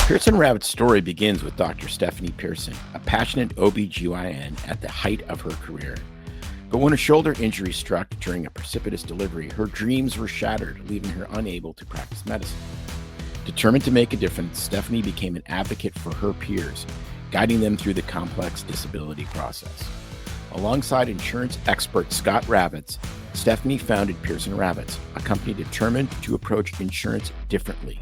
Pearson Rabbit's story begins with Dr. Stephanie Pearson, a passionate OB/GYN at the height of her career. But when a shoulder injury struck during a precipitous delivery, her dreams were shattered, leaving her unable to practice medicine. Determined to make a difference, Stephanie became an advocate for her peers, guiding them through the complex disability process. Alongside insurance expert Scott Ravitz, Stephanie founded Pearson Rabbits, a company determined to approach insurance differently.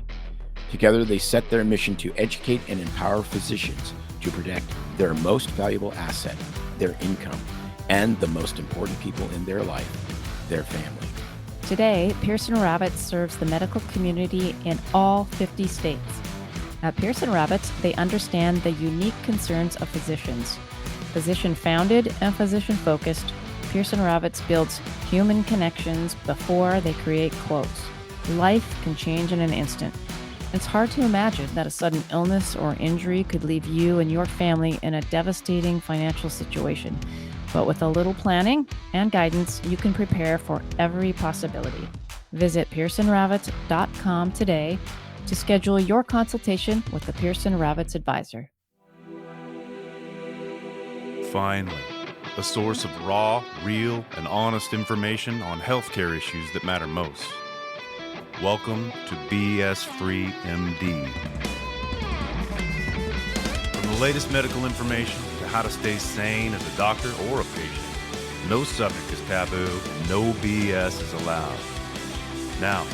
Together, they set their mission to educate and empower physicians to protect their most valuable asset, their income, and the most important people in their life, their family. Today, Pearson Rabbits serves the medical community in all 50 states. At Pearson Rabbits, they understand the unique concerns of physicians. Physician-founded and physician-focused, Pearson Rabbits builds human connections before they create quotes. Life can change in an instant. It's hard to imagine that a sudden illness or injury could leave you and your family in a devastating financial situation. But with a little planning and guidance, you can prepare for every possibility. Visit PearsonRabbits.com today to schedule your consultation with the Pearson Rabbits advisor. Finally, a source of raw, real, and honest information on healthcare issues that matter most. Welcome to BS Free MD. From the latest medical information to how to stay sane as a doctor or a patient, no subject is taboo, no BS is allowed. Now,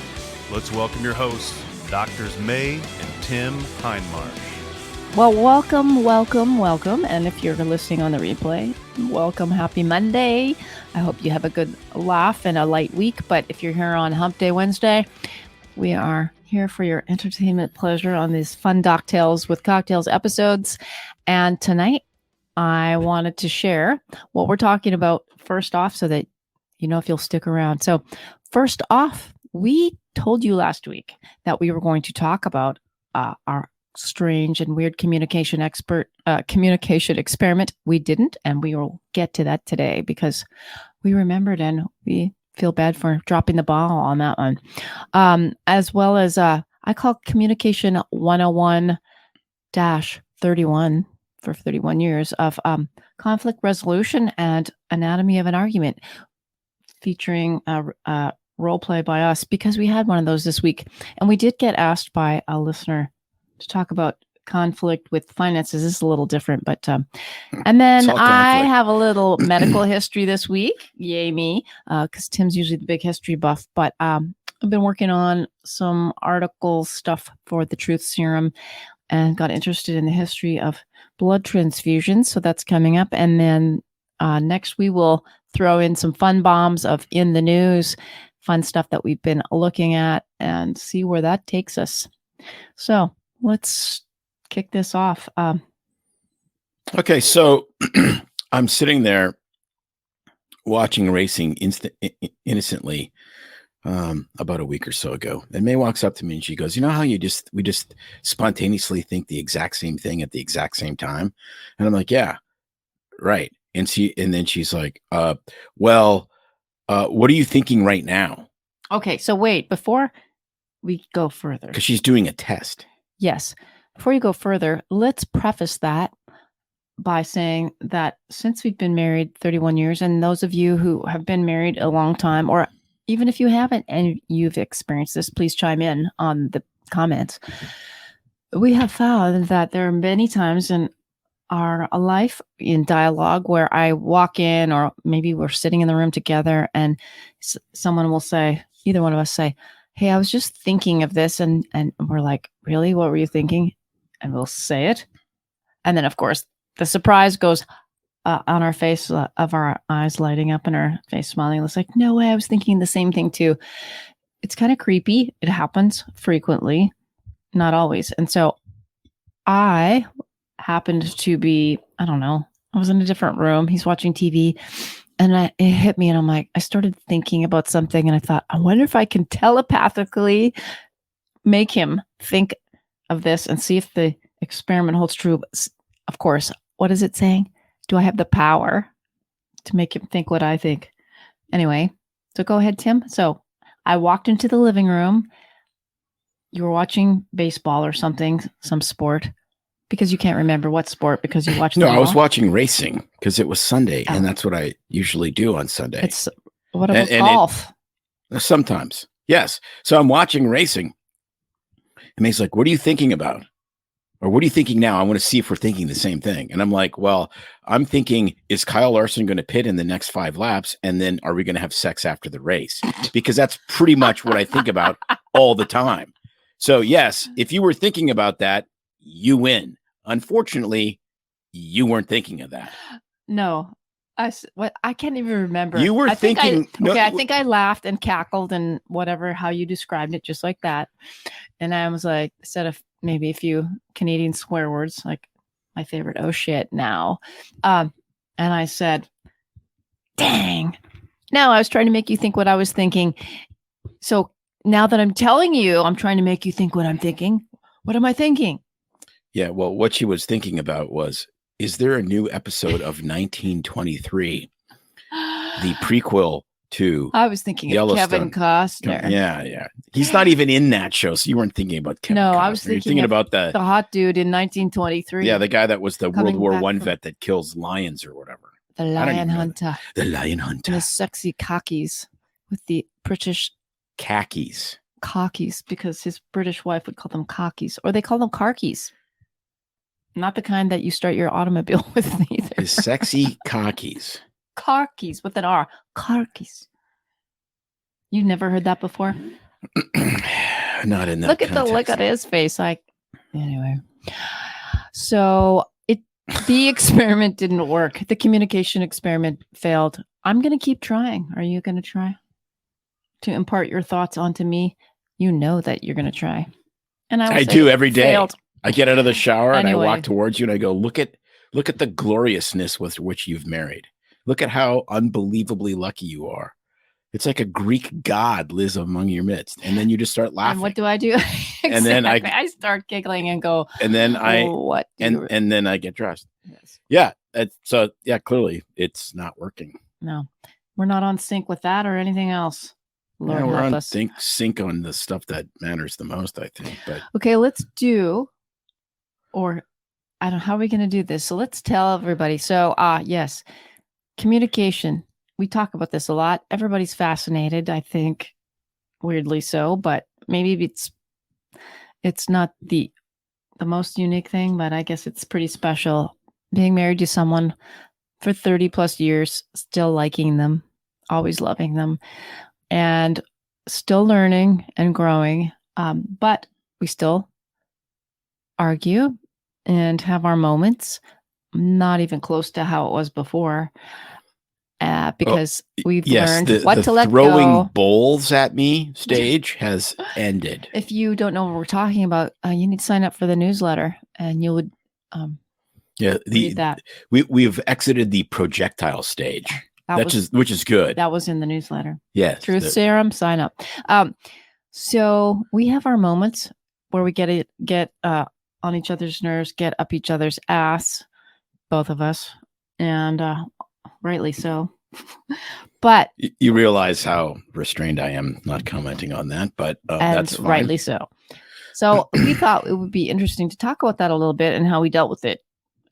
let's welcome your hosts, Doctors May and Tim Hindmarsh. Well, welcome. And if you're listening on the replay, welcome. Happy Monday. I hope you have a good laugh and a light week. But if you're here on Hump Day Wednesday, we are here for your entertainment pleasure on these fun Doctales with Cocktails episodes. And tonight, I wanted to share what we're talking about first off so that you know if you'll stick around. So first off, we told you last week that we were going to talk about our strange and weird communication experiment. We didn't, and we will get to that today because we remembered and we feel bad for dropping the ball on that one. As well as I call Communication 101-31 for 31 years of conflict resolution and anatomy of an argument, featuring a role play by us because we had one of those this week. And we did get asked by a listener to talk about conflict with finances. This is a little different, but and then I have a little medical history this week. Yay me, because Tim's usually the big history buff. But I've been working on some article stuff for the Truth Serum and got interested in the history of blood transfusions. So that's coming up. And then next we will throw in some fun bombs of in the news, fun stuff that we've been looking at and see where that takes us. So let's kick this off. Okay, so I'm sitting there watching racing innocently about a week or so ago. And May walks up to me and she goes, "You know how we just spontaneously think the exact same thing at the exact same time?" And I'm like, "Yeah, right." And then she's like, "Well, what are you thinking right now?" Okay, so wait, before we go further. Because she's doing a test. Yes. Before you go further, let's preface that by saying that since we've been married 31 years, and those of you who have been married a long time, or even if you haven't and you've experienced this, please chime in on the comments. We have found that there are many times in our life in dialogue where I walk in, or maybe we're sitting in the room together and someone will say, either one of us say, "Hey, I was just thinking of this," and we're like, "Really? What were you thinking?" And we'll say it. And then, of course, the surprise goes on our face of our eyes lighting up and our face smiling. It's like, "No way, I was thinking the same thing too." It's kind of creepy. It happens frequently, not always. And so I happened to be, I don't know, I was in a different room. He's watching TV. And it hit me, and I'm like, I started thinking about something, and I thought, I wonder if I can telepathically make him think of this and see if the experiment holds true. Of course, what is it saying? Do I have the power to make him think what I think? Anyway, so go ahead, Tim. So I walked into the living room. you were watching baseball or something, some sport, because you can't remember what sport because you watched. No, them I was all. watching racing because it was Sunday, Oh. and that's what I usually do on Sunday. It's what about And golf? Sometimes, yes. So I'm watching racing, and he's like, "What are you thinking about? Or what are you thinking now? I want to see if we're thinking the same thing." And I'm like, "Well, I'm thinking, is Kyle Larson going to pit in the next 5 laps, and then are we going to have sex after the race?" Because that's pretty much what I think about all the time. So yes, if you were thinking about that, you win. Unfortunately, you weren't thinking of that. No, I can't even remember. You were I think thinking. I think I laughed and cackled and whatever, how you described it, just like that. And I was like, said maybe a few Canadian swear words, like my favorite, "oh shit" now. And I said, "Dang." Now I was trying to make you think what I was thinking. So now that I'm telling you, I'm trying to make you think what I'm thinking. What am I thinking? Yeah, well, what she was thinking about was, is there a new episode of 1923, the prequel to I was thinking of Kevin Costner. Yeah. He's not even in that show, so you weren't thinking about Kevin Costner. I was thinking about the hot dude in 1923. Yeah, the guy that was the World Coming War back I from- vet that kills lions or whatever. The I don't Lion even know Hunter. The Lion And Hunter. his sexy khakis with the British Khakis. because his British wife would call them khakis, or they call them karkies. Not the kind that you start your automobile with either. His sexy khakis. Karkies with an R. Karkies. You've never heard that before? Not in that Look at context. the look at his face. Anyway. So the experiment didn't work. The communication experiment failed. I'm going to keep trying. Are you going to try to impart your thoughts onto me? You know that you're going to try. And I do every day. Failed. I get out of the shower and I Anyway. walk towards you and I go, look at the gloriousness with which you've married. Look at how unbelievably lucky you are. It's like a Greek god lives among your midst. And then you just start laughing. And what do I do? And then I start giggling and go, and then and then I get dressed. yes. Yeah. So clearly it's not working. No, we're not on sync with that or anything else. Lord we're help on us. sync on the stuff that matters the most, I think. But Okay, let's do, or I don't know, how are we going to do this? So let's tell everybody. So, yes, communication. We talk about this a lot. Everybody's fascinated, I think, weirdly so, but maybe it's not the most unique thing, but I guess it's pretty special. Being married to someone for 30 plus years, still liking them, always loving them, and still learning and growing. But we still argue and have our moments, not even close to how it was before. Because we've learned what to let throwing go. bowls at me stage has ended. If you don't know what we're talking about, you need to sign up for the newsletter, and you would read that. We've exited the projectile stage, which is good. That was in the newsletter. Yes, Truth Serum, sign up. So we have our moments where we get on each other's nerves, get up each other's ass, both of us, and rightly so. But you realize how restrained I am not commenting on that, but that's fine. Rightly so. So we thought it would be interesting to talk about that a little bit and how we dealt with it,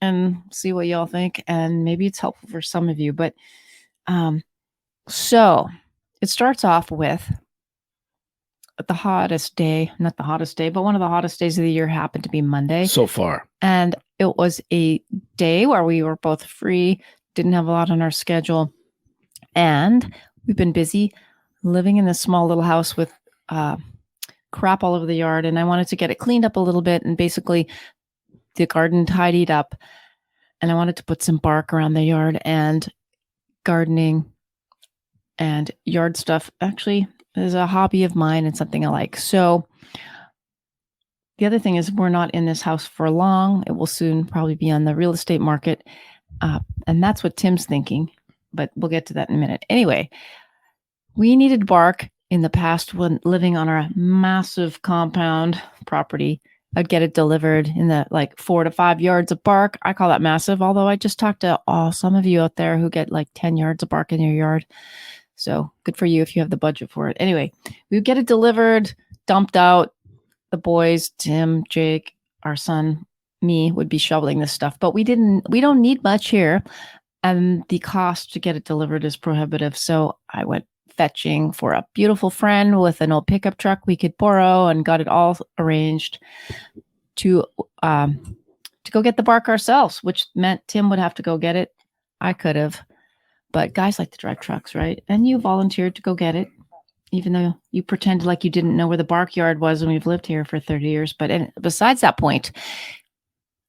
and see what y'all think, and maybe it's helpful for some of you. But so it starts off with the hottest day, not the hottest day, but one of the hottest days of the year happened to be Monday. So far. And it was a day where we were both free, didn't have a lot on our schedule. And we've been busy living in this small little house with crap all over the yard. And I wanted to get it cleaned up a little bit and basically the garden tidied up. And I wanted to put some bark around the yard, and gardening and yard stuff actually is a hobby of mine and something I like. So the other thing is we're not in this house for long. It will soon probably be on the real estate market. And that's what Tim's thinking, but we'll get to that in a minute. Anyway, we needed bark in the past when living on our massive compound property. I'd get it delivered in the 4 to 5 yards of bark. I call that massive, although I just talked to some of you out there who get 10 yards of bark in your yard. So good for you if you have the budget for it. Anyway, we would get it delivered, dumped out, the boys, Tim, Jake, our son, me, would be shoveling this stuff, but we don't need much here. And the cost to get it delivered is prohibitive. So I went fetching for a beautiful friend with an old pickup truck we could borrow, and got it all arranged to go get the bark ourselves, which meant Tim would have to go get it. I could have, but guys like to drive trucks, right? And you volunteered to go get it, even though you pretended like you didn't know where the bark yard was, and we've lived here for 30 years. But besides that point,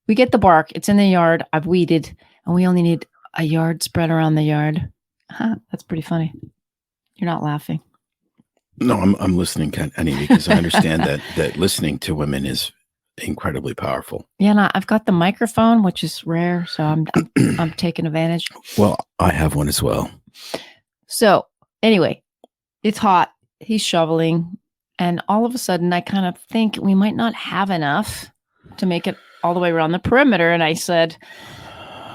we get the bark. It's in the yard. I've weeded, and we only need a yard spread around the yard. That's pretty funny. You're not laughing. No, I'm listening, Annie, because I understand that listening to women is incredibly powerful. Yeah, and I've got the microphone, which is rare, so I'm taking advantage. Well, I have one as well. So anyway, it's hot. He's shoveling, and all of a sudden, I kind of think we might not have enough to make it all the way around the perimeter. And I said,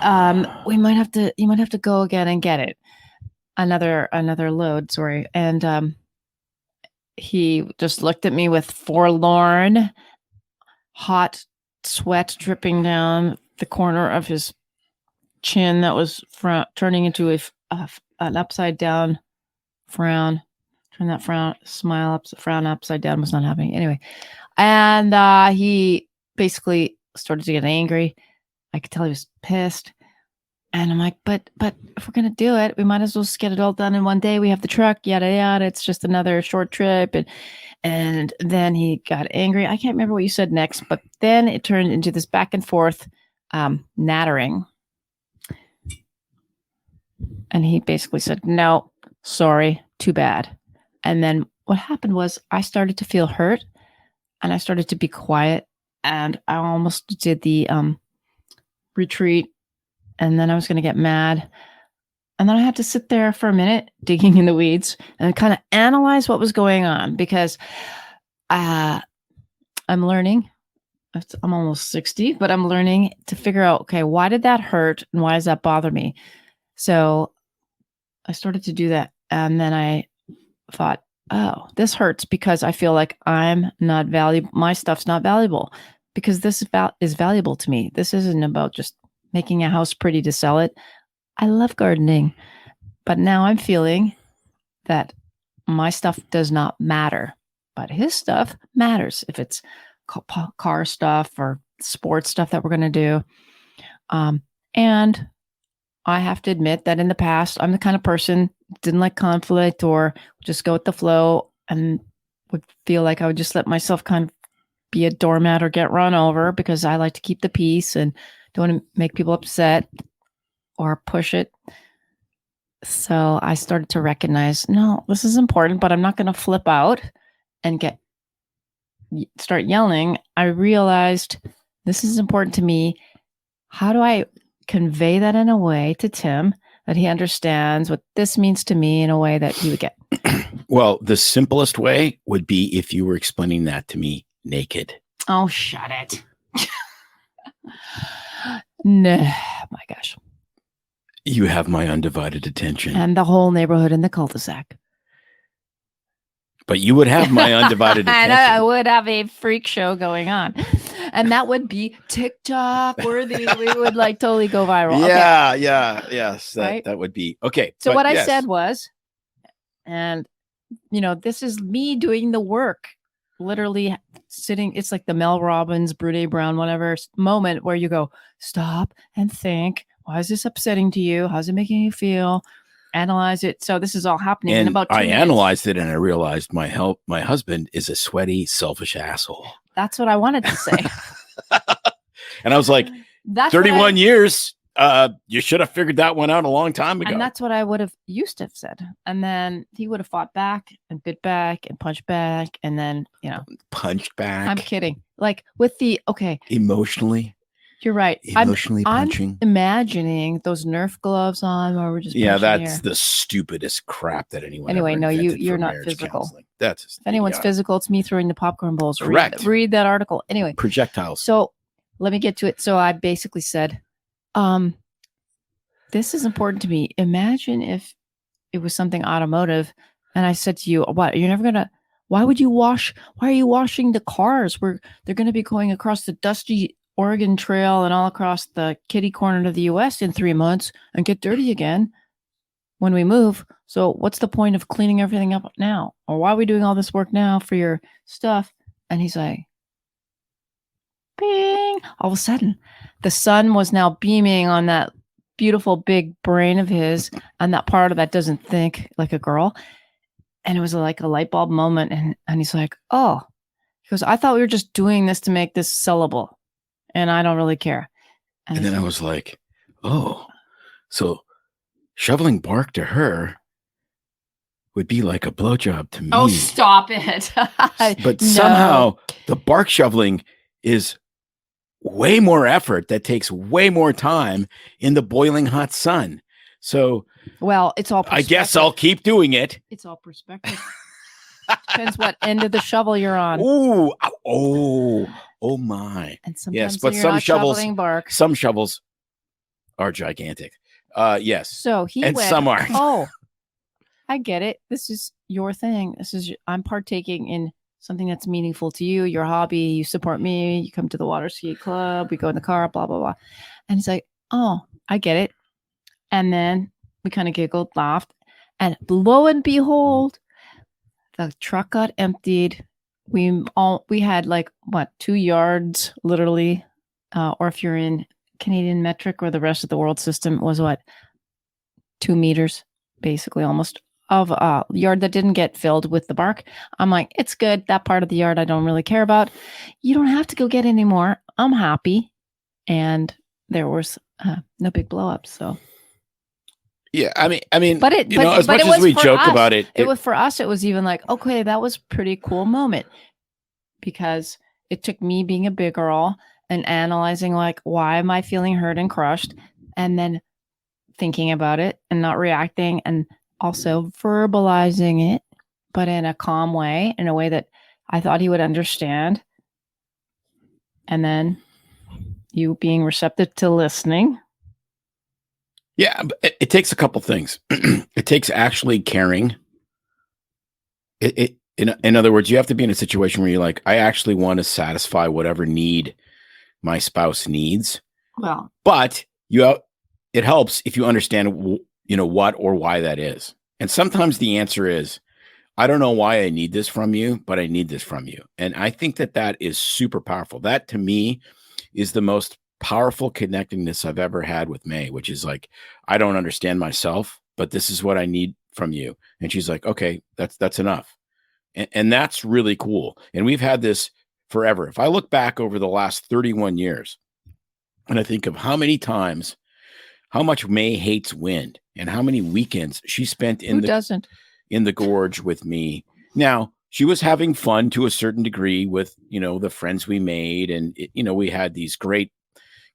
you might have to go again and get it. Another load, sorry. And he just looked at me with forlorn, hot sweat dripping down the corner of his chin that was turning into an upside down frown. Turn that frown upside down was not happening. Anyway. And he basically started to get angry. I could tell he was pissed. And I'm like, but if we're going to do it, we might as well just get it all done in one day. We have the truck, yada, yada. It's just another short trip. And then he got angry. I can't remember what you said next, but then it turned into this back and forth nattering. And he basically said, no, sorry, too bad. And then what happened was I started to feel hurt, and I started to be quiet, and I almost did the retreat. And then I was going to get mad. And then I had to sit there for a minute digging in the weeds and kind of analyze what was going on, because I'm learning. I'm almost 60, but I'm learning to figure out, okay, why did that hurt? And why does that bother me? So I started to do that. And then I thought, oh, this hurts because I feel like I'm not valuable. My stuff's not valuable because this is valuable to me. This isn't about just making a house pretty to sell it. I love gardening, but now I'm feeling that my stuff does not matter, but his stuff matters. If it's car stuff or sports stuff that we're going to do. And I have to admit that in the past, I'm the kind of person didn't like conflict or just go with the flow, and would feel like I would just let myself kind of be a doormat or get run over, because I like to keep the peace and don't want to make people upset or push it. So I started to recognize, no, this is important, but I'm not going to flip out and start yelling. I realized this is important to me. How do I convey that in a way to Tim that he understands what this means to me in a way that he would get? Well, the simplest way would be if you were explaining that to me naked. Oh, shut it. No, my gosh. You have my undivided attention. And the whole neighborhood in the cul-de-sac. But you would have my undivided attention. And I would have a freak show going on. And that would be TikTok worthy. We would like totally go viral. Yeah, okay. Yes. Right? That would be okay. So what I said was, and this is me doing the work. Literally sitting, it's like the Mel Robbins, Brene Brown, whatever moment where you go, stop and think, why is this upsetting to you? How's it making you feel? Analyze it. So this is all happening in about 2 minutes. Analyzed it, and I realized my husband is a sweaty, selfish asshole. That's what I wanted to say. And I was like, 31 years. You should have figured that one out a long time ago. And that's what I would have used to have said. And then he would have fought back and bit back and punched back. And then, punched back. I'm kidding. Like with emotionally. You're right. Emotionally punching. I'm imagining those Nerf gloves on where we're just that's the stupidest crap that anyone anyway, ever no, invented you're for not marriage physical. counseling. That's if anyone's physical, it's me throwing the popcorn bowls. Correct. Read that article. Anyway. Projectiles. So let me get to it. So I basically said, this is important to me. Imagine if it was something automotive and I said to you, what, Why are you washing the cars? They're going to be going across the dusty Oregon Trail and all across the kitty corner of the US in 3 months and get dirty again when we move. So what's the point of cleaning everything up now? Or why are we doing all this work now for your stuff? And he's like, bing. All of a sudden, the sun was now beaming on that beautiful big brain of his and that part of that doesn't think like a girl. And it was like a light bulb moment. And he's like, oh, he goes, I thought we were just doing this to make this sellable. And I don't really care. And then I was like, oh, so shoveling bark to her would be like a blowjob to me. Oh, stop it. But somehow the bark shoveling is way more effort that takes way more time in the boiling hot sun. So, well, it's all perspective. I guess I'll keep doing it. It's all perspective. Depends what end of the shovel you're on. Ooh, oh my. And sometimes yes, but some shovels are gigantic. Yes. So and some are. Oh, I get it. This is your thing. I'm partaking in something that's meaningful to you, your hobby. You support me. You come to the water ski club. We go in the car, blah, blah, blah. And he's like, oh, I get it. And then we kind of giggled, laughed. And lo and behold, the truck got emptied. We had like, 2 yards, literally. Or if you're in Canadian metric or the rest of the world system, was 2 meters, basically almost, of a yard that didn't get filled with the bark. I'm like, it's good. That part of the yard I don't really care about. You don't have to go get any more. I'm happy. And there was no big blow up. So yeah, I mean, but as much as we joke about it, it was for us. It was even like, okay, that was a pretty cool moment because it took me being a big girl and analyzing like, why am I feeling hurt and crushed, and then thinking about it and not reacting, and also verbalizing it, but in a calm way, in a way that I thought he would understand. And then you being receptive to listening. Yeah, but it takes a couple things. It takes actually caring. In other words, you have to be in a situation where you're like, I actually want to satisfy whatever need my spouse needs. Well, but it helps if you understand, what or why that is. And sometimes the answer is, I don't know why I need this from you, but I need this from you. And I think that is super powerful. That to me is the most powerful connectedness I've ever had with May, which is like, I don't understand myself, but this is what I need from you. And she's like, okay, that's enough. And that's really cool. And we've had this forever. If I look back over the last 31 years and I think of how much May hates wind and how many weekends she spent in the gorge with me. Now, she was having fun to a certain degree with, the friends we made. And, we had these great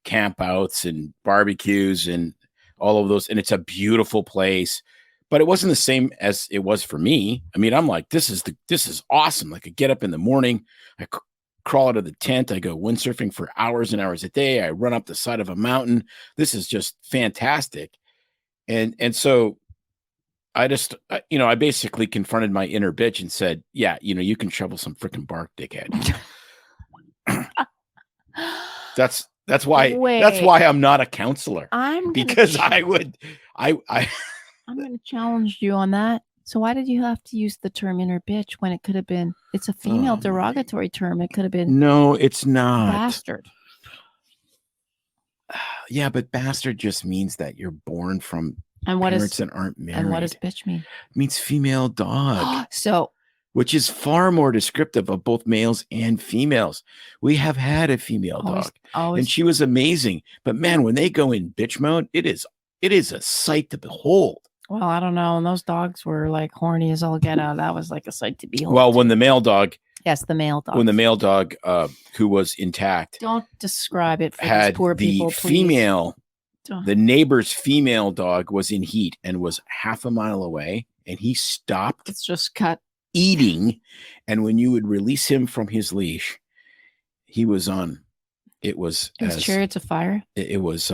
camp outs and barbecues and all of those. And it's a beautiful place, but it wasn't the same as it was for me. I mean, I'm like, this is awesome. Like I get up in the morning, I crawl out of the tent. I go windsurfing for hours and hours a day. I run up the side of a mountain. This is just fantastic. And so I just, I basically confronted my inner bitch and said, yeah, you can shovel some freaking bark, dickhead. That's why I'm not a counselor. I'm going to challenge you on that. So why did you have to use the term inner bitch when it could have been, it's a female derogatory term. It could have been. No, it's not. Bastard. Yeah, but bastard just means that you're born from parents that aren't married. And what does bitch mean? It means female dog. So, which is far more descriptive of both males and females. We have had a female dog, and she was amazing. But man, when they go in bitch mode, it is a sight to behold. Well, I don't know. And those dogs were like horny as all get out. That was like a sight to behold. Well, when the male dog. Yes, the male dog. When the male dog, who was intact. Don't describe it for these poor people, please. Female, the neighbor's female dog was in heat and was half a mile away, and he stopped. It's just cut. Eating. And when you would release him from his leash, he was on. It was Chariots of Fire. It was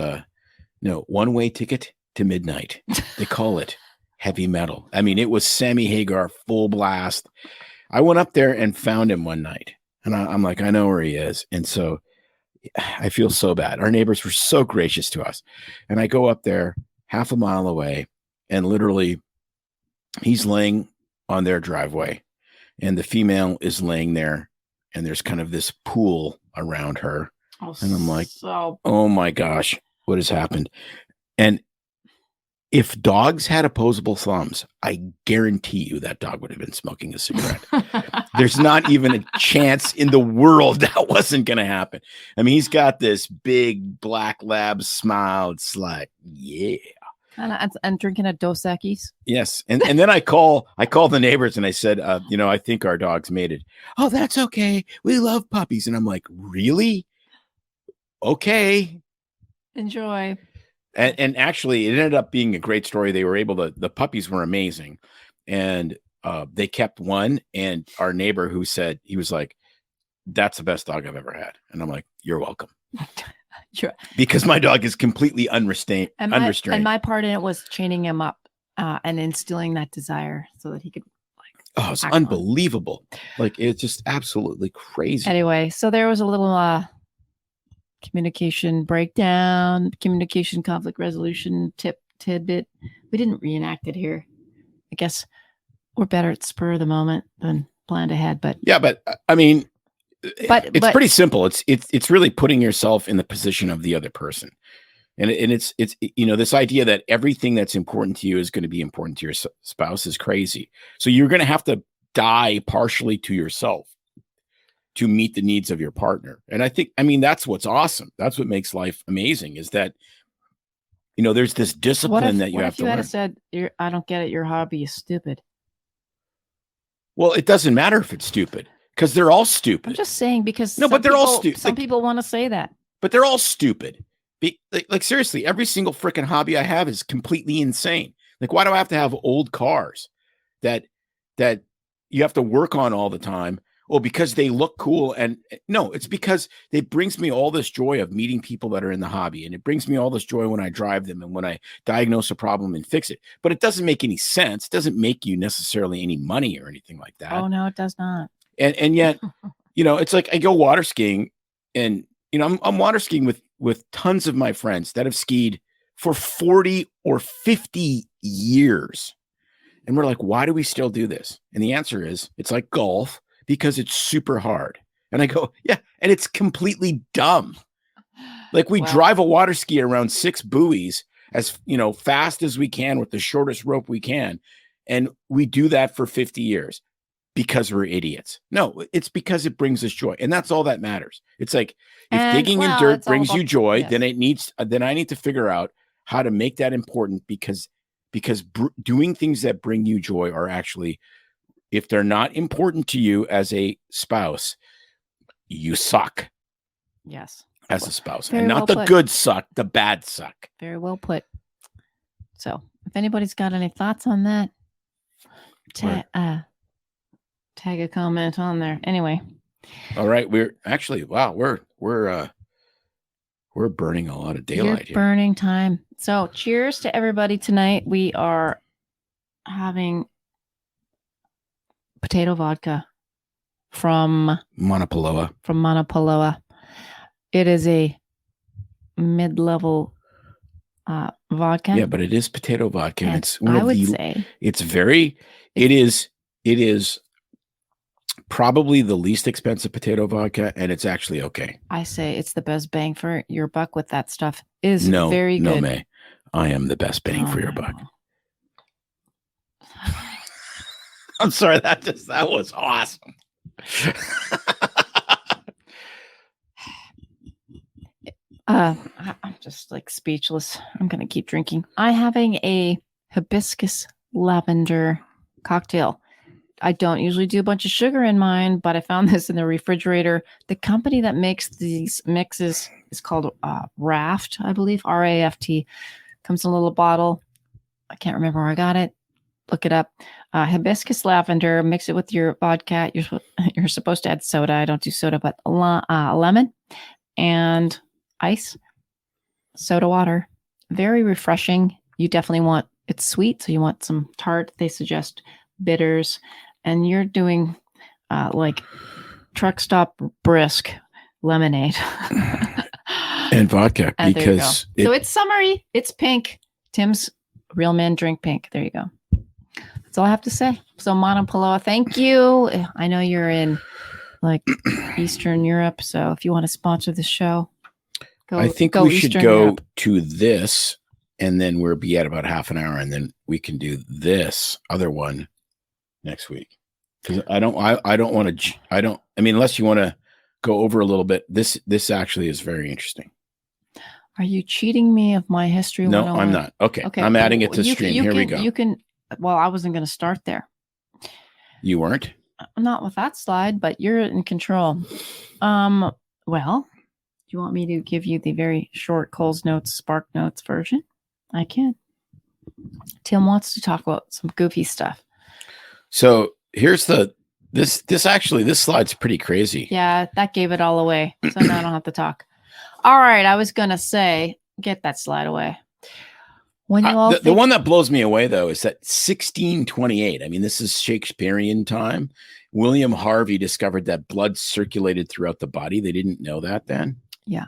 one-way ticket to midnight. They call it heavy metal. I mean, it was Sammy Hagar full blast. I went up there and found him one night, and I'm like, I know where he is. And so I feel so bad. Our neighbors were so gracious to us. And I go up there half a mile away, and literally he's laying on their driveway, and the female is laying there, and there's kind of this pool around her. Oh, and I'm like, so oh my gosh, what has happened? And if dogs had opposable thumbs, I guarantee you that dog would have been smoking a cigarette. There's not even a chance in the world that wasn't going to happen. I mean, he's got this big black lab smile. It's like, yeah. And drinking a Dos Equis. Yes. And then I call the neighbors and I said, I think our dog's mated. Oh, that's okay. We love puppies. And I'm like, really? Okay. Enjoy. And actually, it ended up being a great story. They were able to, the puppies were amazing. And they kept one. And our neighbor who said, he was like, that's the best dog I've ever had. And I'm like, you're welcome. Sure. Because my dog is completely unrestrained. And my part in it was chaining him up and instilling that desire so that he could Oh, it's unbelievable. Like, it's just absolutely crazy. Anyway, so there was a little communication breakdown, communication conflict resolution tidbit. We didn't reenact it here. I guess we're better at spur of the moment than planned ahead. But yeah, but I mean, it's but pretty simple. It's really putting yourself in the position of the other person. And it's this idea that everything that's important to you is going to be important to your spouse is crazy. So you're going to have to die partially to yourself to meet the needs of your partner. And I mean, that's what's awesome. That's what makes life amazing is that, there's this discipline that you have to learn. What if you had said, I don't get it. Your hobby is stupid. Well, it doesn't matter if it's stupid because they're all stupid. I'm just saying because but they're all stupid. Some people want to say that. But they're all stupid. Like seriously, every single freaking hobby I have is completely insane. Like, why do I have to have old cars that you have to work on all the time? Well, because they look cool. And no, it's because it brings me all this joy of meeting people that are in the hobby. And it brings me all this joy when I drive them and when I diagnose a problem and fix it. But it doesn't make any sense. It doesn't make you necessarily any money or anything like that. Oh, no, it does not. And yet, it's like I go water skiing and, I'm water skiing with tons of my friends that have skied for 40 or 50 years. And we're like, why do we still do this? And the answer is it's like golf because it's super hard. And I go, yeah. And it's completely dumb. Like we drive a water ski around 6 buoys as, fast as we can with the shortest rope we can. And we do that for 50 years because we're idiots. No, it's because it brings us joy. And that's all that matters. It's like, if digging in dirt brings you joy, yes, then I need to figure out how to make that important because doing things that bring you joy are actually, if they're not important to you as a spouse, you suck. Yes. As a spouse. Very and not well the put. good suck, the bad suck. Very well put. So if anybody's got any thoughts on that, tag a comment on there. Anyway. All right. We're actually, wow, we're burning a lot of daylight here. Burning time. So cheers to everybody tonight. We are having potato vodka from Mauna Loa. It is a mid-level vodka. Yeah, but it is potato vodka. And it's one it is probably the least expensive potato vodka, and it's actually okay. I say it's the best bang for your buck with that stuff. Very good. No, May. I am the best bang for your buck. I'm sorry, that was awesome. I'm just like speechless. I'm gonna keep drinking. I'm having a hibiscus lavender cocktail. I don't usually do a bunch of sugar in mine, but I found this in the refrigerator. The company that makes these mixes is called Raft, I believe, RAFT. Comes in a little bottle. I can't remember where I got it. Look it up. Hibiscus lavender. Mix it with your vodka. You're supposed to add soda. I don't do soda, but lemon and ice, soda water. Very refreshing. You definitely want it's sweet, so you want some tart. They suggest bitters, and you're doing like truck stop brisk lemonade. And vodka, There you go. because So it's summery. It's pink. Tim's real men drink pink. There you go. That's all I have to say. So Monopoloa, thank you. I know you're in like Eastern Europe, so if you want to sponsor the show, I think go we should Eastern go Europe. to this, and then we'll be at about half an hour, and then we can do this other one next week. Because I don't want to. I mean, unless you want to go over a little bit. This actually is very interesting. Are you cheating me of my history? No, 101? I'm not. Okay, I'm adding it to stream. Here we go. You can. Well, I wasn't going to start there. You weren't? Not with that slide, but you're in control. Well, do you want me to give you the very short Cole's Notes, Spark Notes version? I can. Tim wants to talk about some goofy stuff. So here's this slide's pretty crazy. Yeah, that gave it all away. So now I don't have to talk. All right, I was going to say, get that slide away. When you all the one that blows me away, though, is that 1628. I mean, this is Shakespearean time. William Harvey discovered that blood circulated throughout the body. They didn't know that then. Yeah.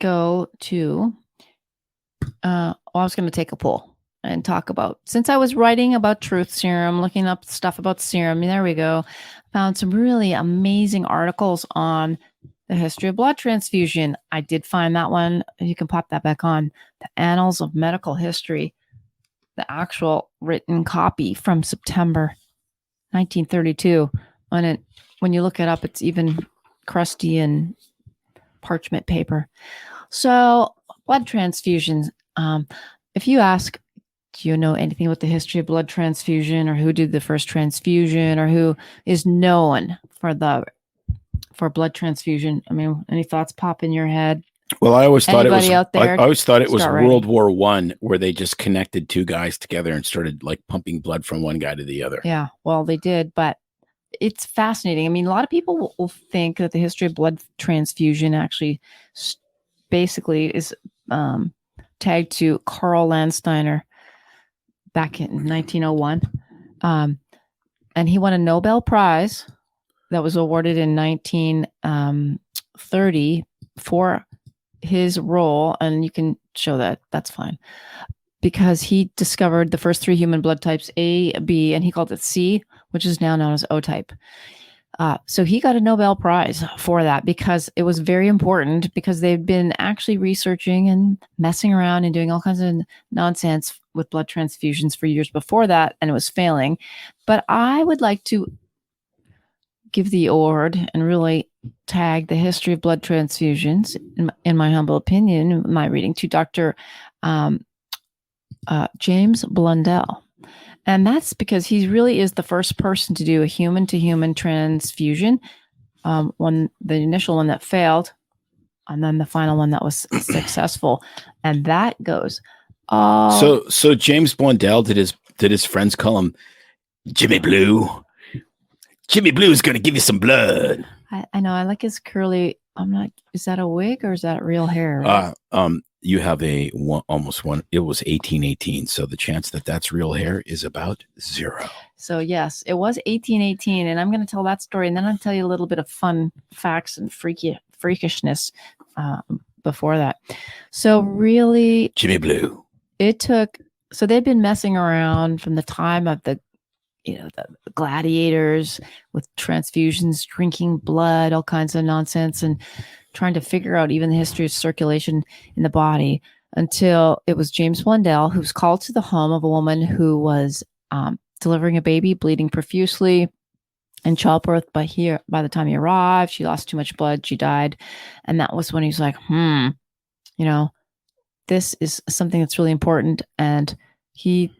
Go to, I was going to take a poll and talk about, since I was writing about truth serum, looking up stuff about serum, there we go. Found some really amazing articles on the history of blood transfusion. I did find that one. You can pop that back on. The Annals of Medical History, the actual written copy from September 1932. When you look it up, it's even crusty and parchment paper. So blood transfusions. If you ask, do you know anything about the history of blood transfusion, or who did the first transfusion, or who is known for blood transfusion? I mean, any thoughts pop in your head? Well, I always thought Anybody out there? I always thought it was Start World War I, where they just connected two guys together and started like pumping blood from one guy to the other. Yeah, well, they did, but it's fascinating. I mean, a lot of people will think that the history of blood transfusion actually basically is tagged to Karl Landsteiner back in 1901. And he won a Nobel Prize that was awarded in 1930 for his role. And you can show that. That's fine. Because he discovered the first three human blood types, A, B, and he called it C, which is now known as O type. So he got a Nobel Prize for that because it was very important, because they've been actually researching and messing around and doing all kinds of nonsense with blood transfusions for years before that, and it was failing. But I would like to give the award and really tag the history of blood transfusions, in my humble opinion, in my reading, to Dr. James Blundell. And that's because he really is the first person to do a human-to-human transfusion. The initial one that failed, and then the final one that was successful. And that goes. So James Blundell, did his friends call him Jimmy Blue? Jimmy Blue is going to give you some blood. I know. I like his curly. I'm not. Is that a wig or is that real hair? Right? You have almost one. It was 1818, so the chance that that's real hair is about 0. So yes, it was 1818, and I'm going to tell that story, and then I'll tell you a little bit of fun facts and freakishness before that. So really, Jimmy Blue. So they've been messing around from the time of the gladiators with transfusions, drinking blood, all kinds of nonsense, and trying to figure out even the history of circulation in the body, until it was James Blundell who was called to the home of a woman who was delivering a baby, bleeding profusely in childbirth. By the time he arrived, she lost too much blood. She died. And that was when he was like, this is something that's really important. And they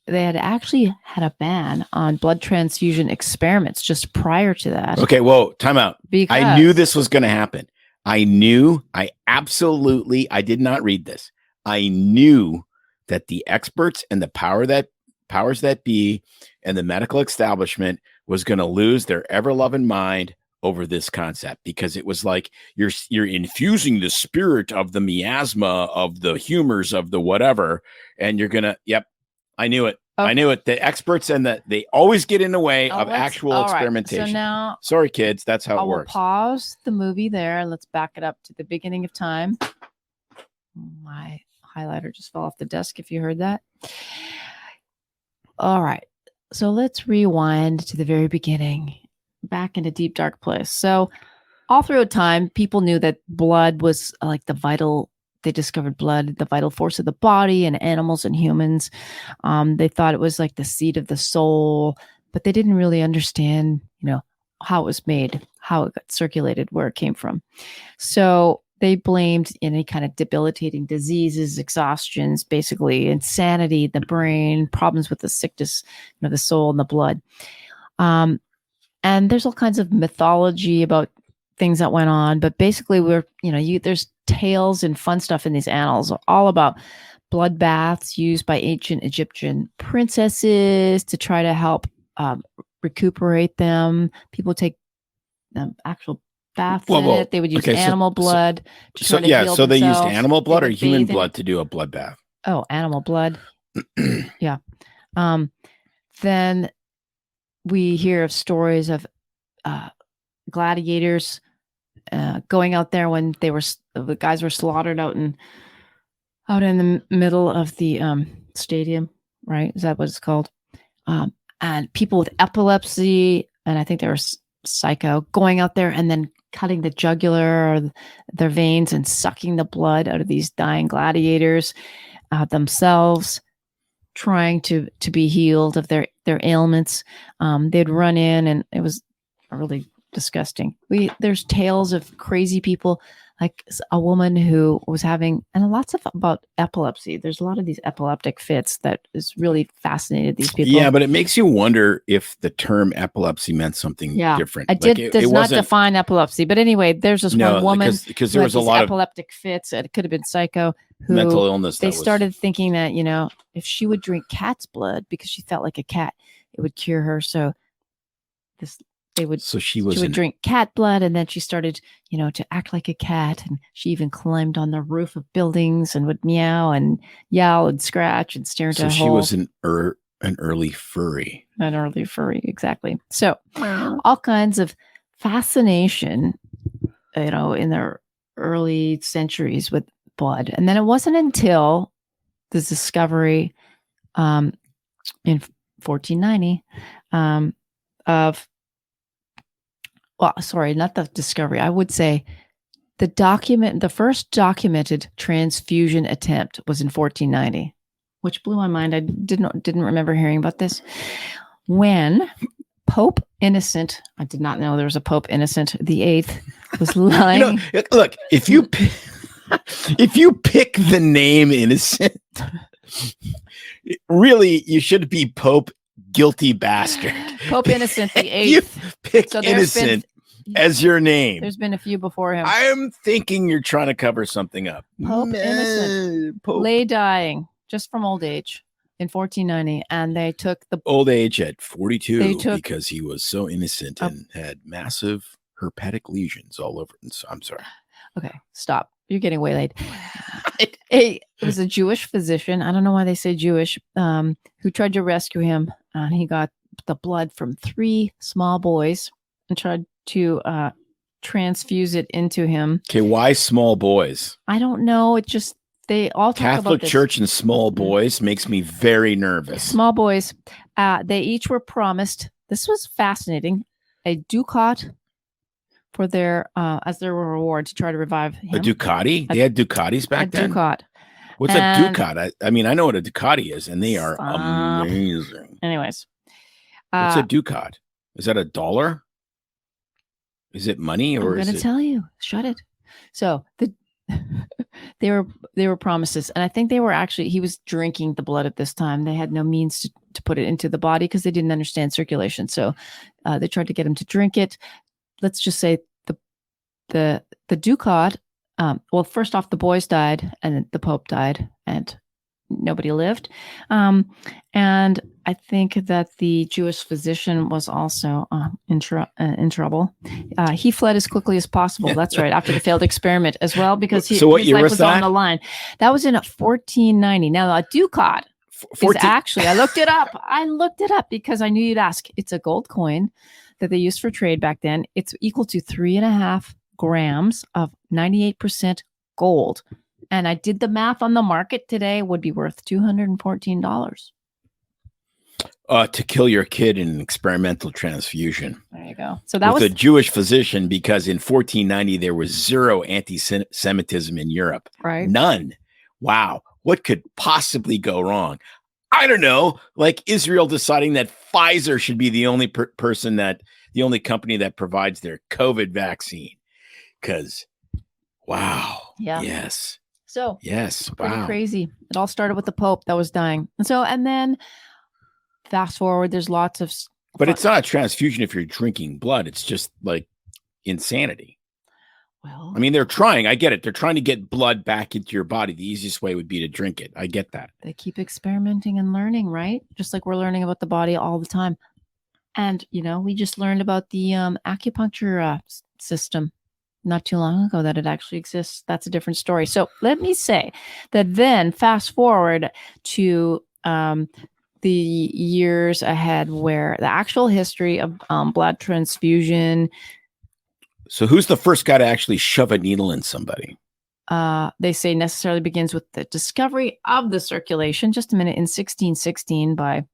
had actually had a ban on blood transfusion experiments just prior to that. Okay, whoa, time out. Because I knew this was going to happen. I did not read this. I knew that the experts and the powers that be and the medical establishment was going to lose their ever-loving mind over this concept, because it was like you're infusing the spirit of the miasma, of the humors, of the whatever, and you're going to, I knew it. Okay. I knew it. The experts and they always get in the way of let's- actual all right. experimentation. So now Sorry, kids. That's how I it will works. pause the movie there. Let's back it up to the beginning of time. My highlighter just fell off the desk if you heard that. All right. So let's rewind to the very beginning, back in a deep, dark place. So all throughout time, people knew that blood was like the vital, they discovered blood, the vital force of the body in animals and humans. They thought it was like the seed of the soul, but they didn't really understand, how it was made, how it got circulated, where it came from. So they blamed any kind of debilitating diseases, exhaustions, basically insanity, the brain, problems with the sickness, the soul and the blood. And there's all kinds of mythology about things that went on, but basically there's tales and fun stuff in these annals, all about bloodbaths used by ancient Egyptian princesses to try to help recuperate them. People take actual baths in it. They would use animal blood to try to heal so they used themselves. animal blood or human bathe in blood it. to do a bloodbath. Oh, animal blood. Yeah. Then we hear of stories of gladiators going out there when the guys were slaughtered out in the middle of the stadium, right? Is that what it's called? And people with epilepsy, and I think they were psycho, going out there and then cutting the jugular or their veins and sucking the blood out of these dying gladiators themselves, trying to be healed of their ailments. They'd run in, and it was really disgusting. There's tales of crazy people, like a woman who was having, and lots of about epilepsy. There's a lot of these epileptic fits that is really fascinated these people. Yeah, but it makes you wonder if the term epilepsy meant something different. It does not define epilepsy, but anyway, there's this one woman because there was a lot of epileptic fits. It could have been psycho. Mental illness. They started thinking that if she would drink cat's blood because she felt like a cat, it would cure her. So she would drink cat blood, and then she started, to act like a cat, and she even climbed on the roof of buildings and would meow and yell and scratch and stare into a hole. So she was an early furry. An early furry, exactly. So all kinds of fascination, in their early centuries with blood, and then it wasn't until the discovery, in 1490, not the discovery. I would say the first documented transfusion attempt was in 1490, which blew my mind. I didn't remember hearing about this. When Pope Innocent, I did not know there was a Pope Innocent the Eighth, was lying. Look, if you pick the name Innocent, really, you should be Pope Guilty Bastard. Pope Innocent the Eighth. You pick Innocent as your name. There's been a few before him. I'm thinking you're trying to cover something up. Pope Innocent lay dying just from old age in 1490, and they took the old age at 42 because he was so innocent and had massive herpetic lesions all over. So I'm sorry. Okay, stop. You're getting waylaid. It was a Jewish physician. I don't know why they say Jewish, who tried to rescue him. And he got the blood from 3 small boys and tried to transfuse it into him. Okay, why small boys? I don't know. It just, they all talk Catholic about this. Church and small boys makes me very nervous. Small boys. They each were promised, this was fascinating, a ducat for their as their reward to try to revive him. A Ducati? They had Ducatis back then? A ducat. What's a Ducat? I mean, I know what a Ducati is, and they are amazing. Anyways. What's a Ducat? Is that $1? Is it money or I'm going to tell you. Shut it. So they were promises, and I think they were actually, he was drinking the blood at this time. They had no means to put it into the body because they didn't understand circulation. So they tried to get him to drink it. Let's just say the ducat. Well, first off, the boys died, and the Pope died, and nobody lived. And I think that the Jewish physician was also in trouble. He fled as quickly as possible. That's right, after the failed experiment as well, because his life was on the line. That was in 1490. Now, a ducat. is 14 actually, I looked it up. I looked it up because I knew you'd ask. It's a gold coin that they used for trade back then. It's equal to 3.5 grams of 98% gold. And I did the math on the market today, would be worth $214. to kill your kid in an experimental transfusion. There you go. So that with was a Jewish physician, because in 1490 there was zero anti-Semitism in Europe. right. None. Wow. What could possibly go wrong? I don't know. Like Israel deciding that Pfizer should be the only the only company that provides their COVID vaccine. Because, wow. Yeah. Yes. So Yes. pretty Wow. crazy. It all started with the Pope that was dying. And then fast forward, there's lots of But it's not a transfusion if you're drinking blood. It's just like insanity. well, I mean, they're trying. I get it. They're trying to get blood back into your body. The easiest way would be to drink it. I get that. they keep experimenting and learning, right? Just like we're learning about the body all the time. And we just learned about the acupuncture system not too long ago, that it actually exists. That's a different story. So let me say that then fast forward to the years ahead, where the actual history of blood transfusion. So who's the first guy to actually shove a needle in somebody? They say necessarily begins with the discovery of the circulation. Just a minute, in 1616 by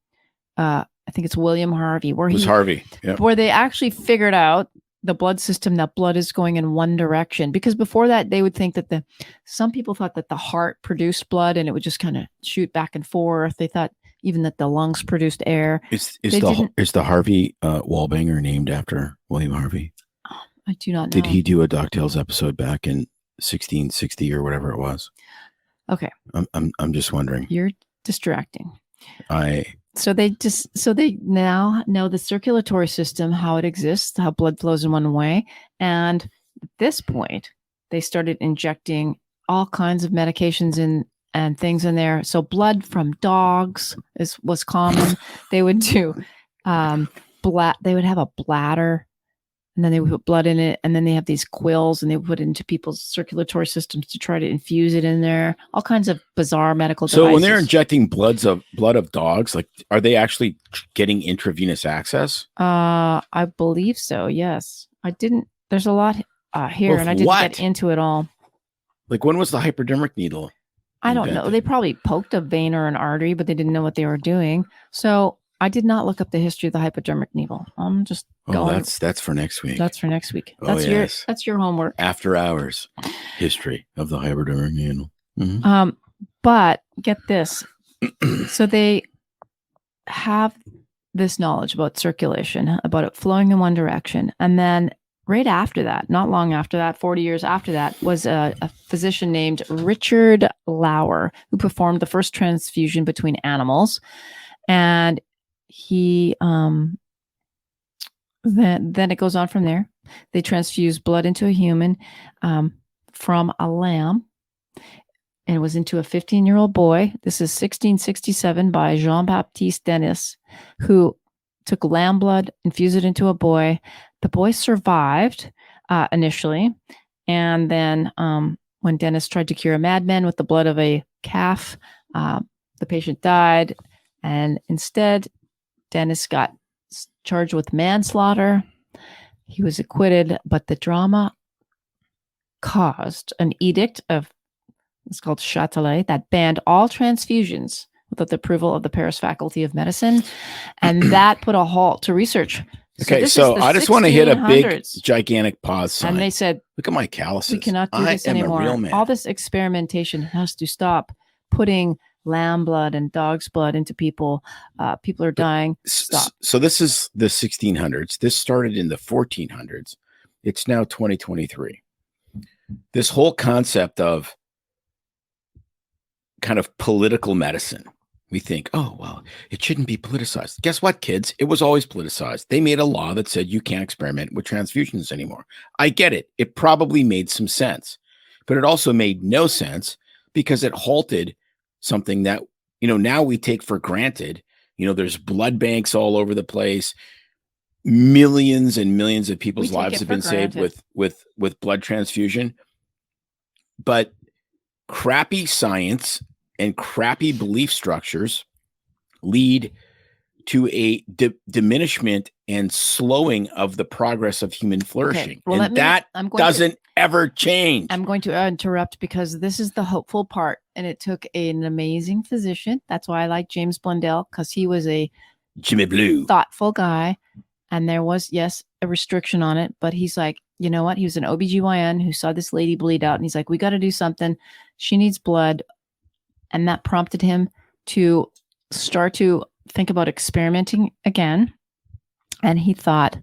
I think it's William Harvey, It was Harvey. Yeah. where they actually figured out the blood system, that blood is going in one direction. Because before that, they would think that some people thought that the heart produced blood and it would just kind of shoot back and forth. They thought even that the lungs produced air. Is the Harvey Wallbanger named after William Harvey? I do not know. Did he do a Doctales episode back in 1660 or whatever it was? Okay. I'm just wondering. You're distracting. So they now know the circulatory system, how it exists, how blood flows in one way. And at this point, they started injecting all kinds of medications and things in there. So blood from dogs was common. They would do they would have a bladder, and then they would put blood in it, and then they have these quills, and they would put it into people's circulatory systems to try to infuse it in there. All kinds of bizarre medical devices. So when they're injecting blood of dogs, like, are they actually getting intravenous access? I believe so. Yes, I didn't. There's a lot here, and I didn't get into it all. Like, when was the hypodermic needle? I don't know. They probably poked a vein or an artery, but they didn't know what they were doing. So I did not look up the history of the hypodermic needle. I'm just going. That's for next week. That's for next week. Yes. That's your homework. After hours history of the hypodermic needle. Mm-hmm. But get this. So they have this knowledge about circulation, about it flowing in one direction. And then right after that, not long after that, 40 years after that, was a physician named Richard Lauer, who performed the first transfusion between animals. And he then it goes on from there. They transfuse blood into a human from a lamb, and it was into a 15-year-old boy. This is 1667 by Jean-Baptiste Denis, who took lamb blood, infused it into a boy. The boy survived initially, and then when Denis tried to cure a madman with the blood of a calf, the patient died, and instead Denis got charged with manslaughter. He was acquitted, but the drama caused an edict it's called Châtelet, that banned all transfusions without the approval of the Paris Faculty of Medicine, and that put a halt to research. Okay, so I just want to hit a big, gigantic pause sign. And they said, "Look at my calluses. We cannot do this anymore. A real man. All this experimentation has to stop. Putting lamb blood and dog's blood into people. People are dying. Stop." So this is the 1600s. This started in the 1400s. It's now 2023. This whole concept of kind of political medicine. We think, oh, well, it shouldn't be politicized. Guess what, kids? It was always politicized. They made a law that said you can't experiment with transfusions anymore. I get it. It probably made some sense, but it also made no sense because it halted something that, now we take for granted. There's blood banks all over the place. Millions and millions of people's lives have been saved with blood transfusion. But crappy science and crappy belief structures lead to a diminishment and slowing of the progress of human flourishing. Well, and that doesn't ever change. I'm going to interrupt because this is the hopeful part. And it took an amazing physician. That's why I like James Blundell, because he was a Jimmy Blue thoughtful guy. And there was, yes, a restriction on it. But he's like, you know what? He was an OBGYN who saw this lady bleed out. And he's like, we got to do something. She needs blood. And that prompted him to start to think about experimenting again. And he thought,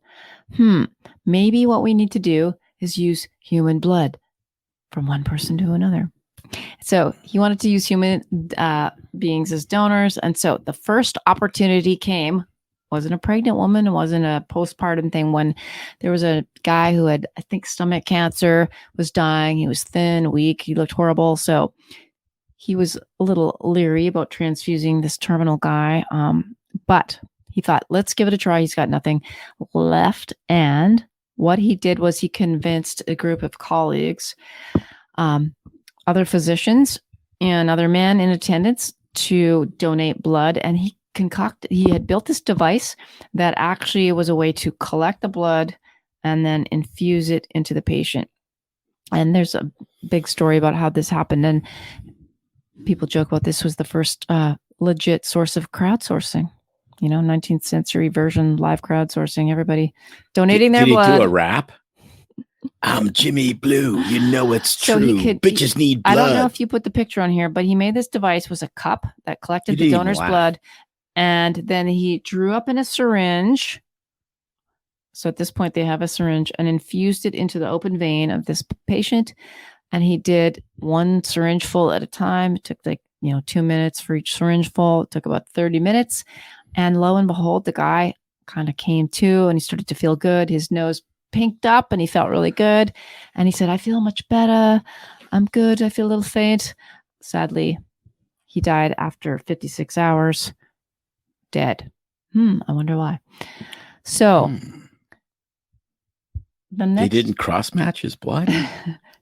maybe what we need to do is use human blood from one person to another. So he wanted to use human beings as donors. And so the first opportunity came, wasn't a pregnant woman, it wasn't a postpartum thing, when there was a guy who had, I think, stomach cancer, was dying. He was thin, weak, he looked horrible. So he was a little leery about transfusing this terminal guy. But he thought, let's give it a try. He's got nothing left. And what he did was he convinced a group of colleagues, other physicians and other men in attendance, to donate blood. And he had built this device that actually was a way to collect the blood and then infuse it into the patient. And there's a big story about how this happened. And people joke about this was the first legit source of crowdsourcing. 19th century version, live crowdsourcing, everybody donating their blood. Did he do a rap? I'm Jimmy Blue. You know it's true. Bitches need blood. I don't know if you put the picture on here, but he made this device, was a cup that collected the donor's blood. And then he drew up in a syringe. So at this point, they have a syringe, and infused it into the open vein of this patient. And he did one syringe full at a time. It took 2 minutes for each syringe full. It took about 30 minutes. And lo and behold, the guy kind of came to, and he started to feel good. His nose pinked up and he felt really good. And he said, I feel much better. I'm good. I feel a little faint. Sadly, he died after 56 hours, dead. I wonder why. So they didn't cross-match his blood?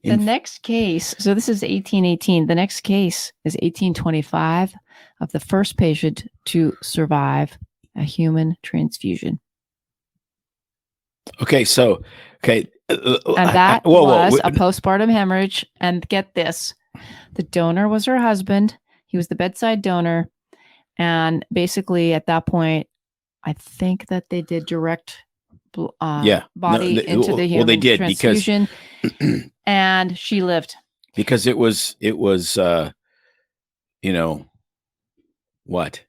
The next case, so this is 1818. The next case is 1825 of the first patient to survive a human transfusion. Okay, so, and that was a postpartum hemorrhage. And get this, the donor was her husband. He was the bedside donor. And basically at that point, I think that they did direct body into the human transfusion. And she lived. Because it was what?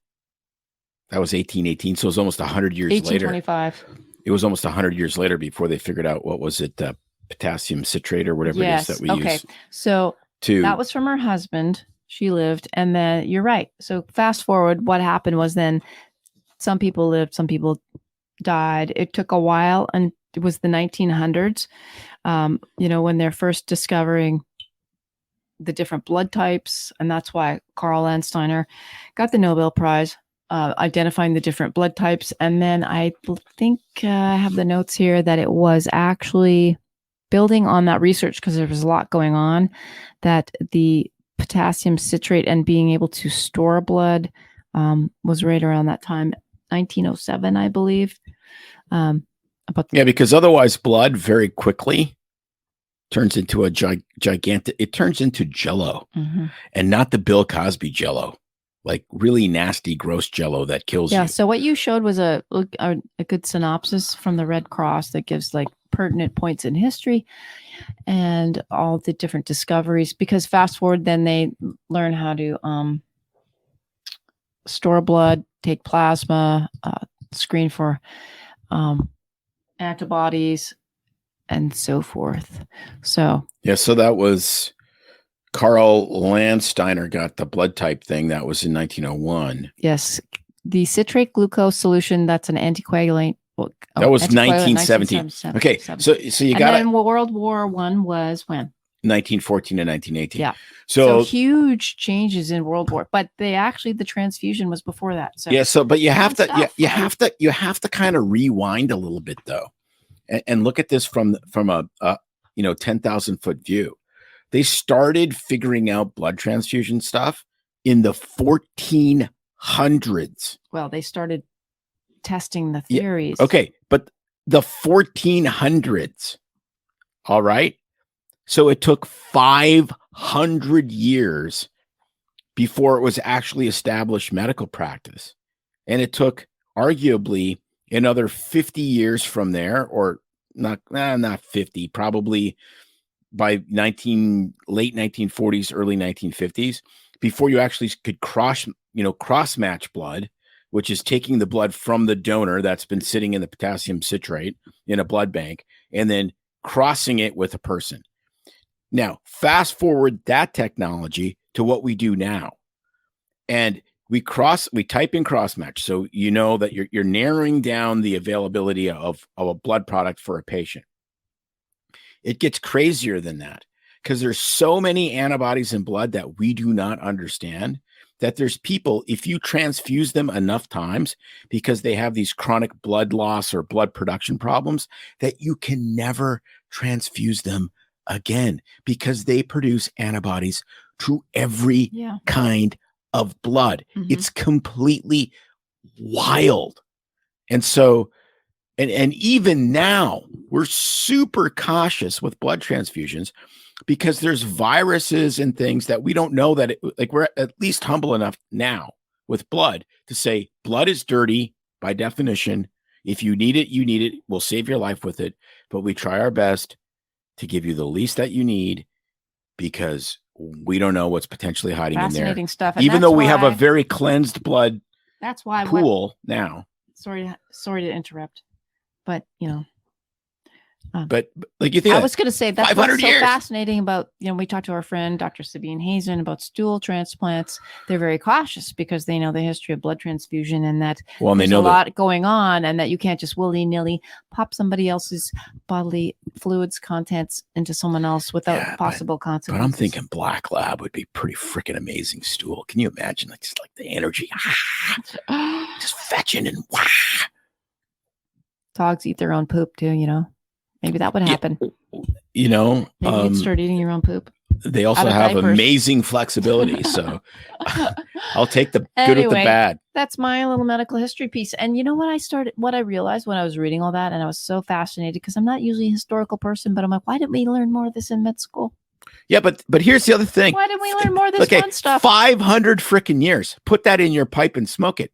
That was 1818. So it was almost 100 years later. 1825. It was almost 100 years later before they figured out, what was it? Potassium citrate or whatever it is that we use. So that was from her husband. She lived. And then you're right. So fast forward, what happened was then some people lived, some people died. It took a while, and it was the 1900s, when they're first discovering the different blood types. And that's why Carl Landsteiner got the Nobel Prize, identifying the different blood types. And then I think I have the notes here that it was actually building on that research, because there was a lot going on, that the potassium citrate and being able to store blood was right around that time, 1907, I believe. Because otherwise blood very quickly turns into a gigantic, it turns into jello, and not the Bill Cosby jello, like really nasty, gross jello that kills you. Yeah. So what you showed was a good synopsis from the Red Cross that gives pertinent points in history and all the different discoveries, because fast forward, then they learn how to store blood, take plasma, screen for antibodies, and so forth. So that was Carl Landsteiner got the blood type thing. That was in 1901. Yes, the citrate glucose solution. That's an anticoagulant. That was 1917. Okay, so you got it. And then World War I was when? 1914 and 1918. Yeah. So huge changes in World War, but the transfusion was before that. So but you have to kind of rewind a little bit though, and look at this from a 10,000 foot view. They started figuring out blood transfusion stuff in the 1400s. hundreds. Well, they started testing the theories. Yeah, okay, but the 1400s. All right. So it took 500 years before it was actually established medical practice. And it took arguably another 50 years from there, or not 50, probably by late 1940s, early 1950s, before you actually could cross match blood, which is taking the blood from the donor that's been sitting in the potassium citrate in a blood bank and then crossing it with a person. Now, fast forward that technology to what we do now. And we type in cross match. So you know that you're narrowing down the availability of a blood product for a patient. It gets crazier than that because there's so many antibodies in blood that we do not understand, that there's people, if you transfuse them enough times because they have these chronic blood loss or blood production problems, that you can never transfuse them again because they produce antibodies to every kind of blood. Mm-hmm. It's completely wild. And so, and even now, we're super cautious with blood transfusions because there's viruses and things that we don't know that, we're at least humble enough now with blood to say blood is dirty by definition. If you need it, you need it. We'll save your life with it. But we try our best to give you the least that you need because we don't know what's potentially hiding in there. Fascinating stuff. And even though we have a very cleansed blood pool now. Sorry to interrupt, but but like you think, I was going to say that's what's so years. fascinating about, we talked to our friend, Dr. Sabine Hazen, about stool transplants. They're very cautious because they know the history of blood transfusion and that there's a lot going on and that you can't just willy-nilly pop somebody else's bodily fluids contents into someone else without possible consequences. But I'm thinking black lab would be pretty freaking amazing stool. Can you imagine just like the energy? Just fetching and Dogs eat their own poop too, Maybe that would happen. Maybe you'd start eating your own poop. They also have amazing flexibility. So I'll take the good with the bad. That's my little medical history piece. And you know what I realized when I was reading all that, and I was so fascinated because I'm not usually a historical person, but I'm like, why didn't we learn more of this in med school? Yeah, but here's the other thing. Why didn't we learn more of this fun stuff? 500 freaking years. Put that in your pipe and smoke it.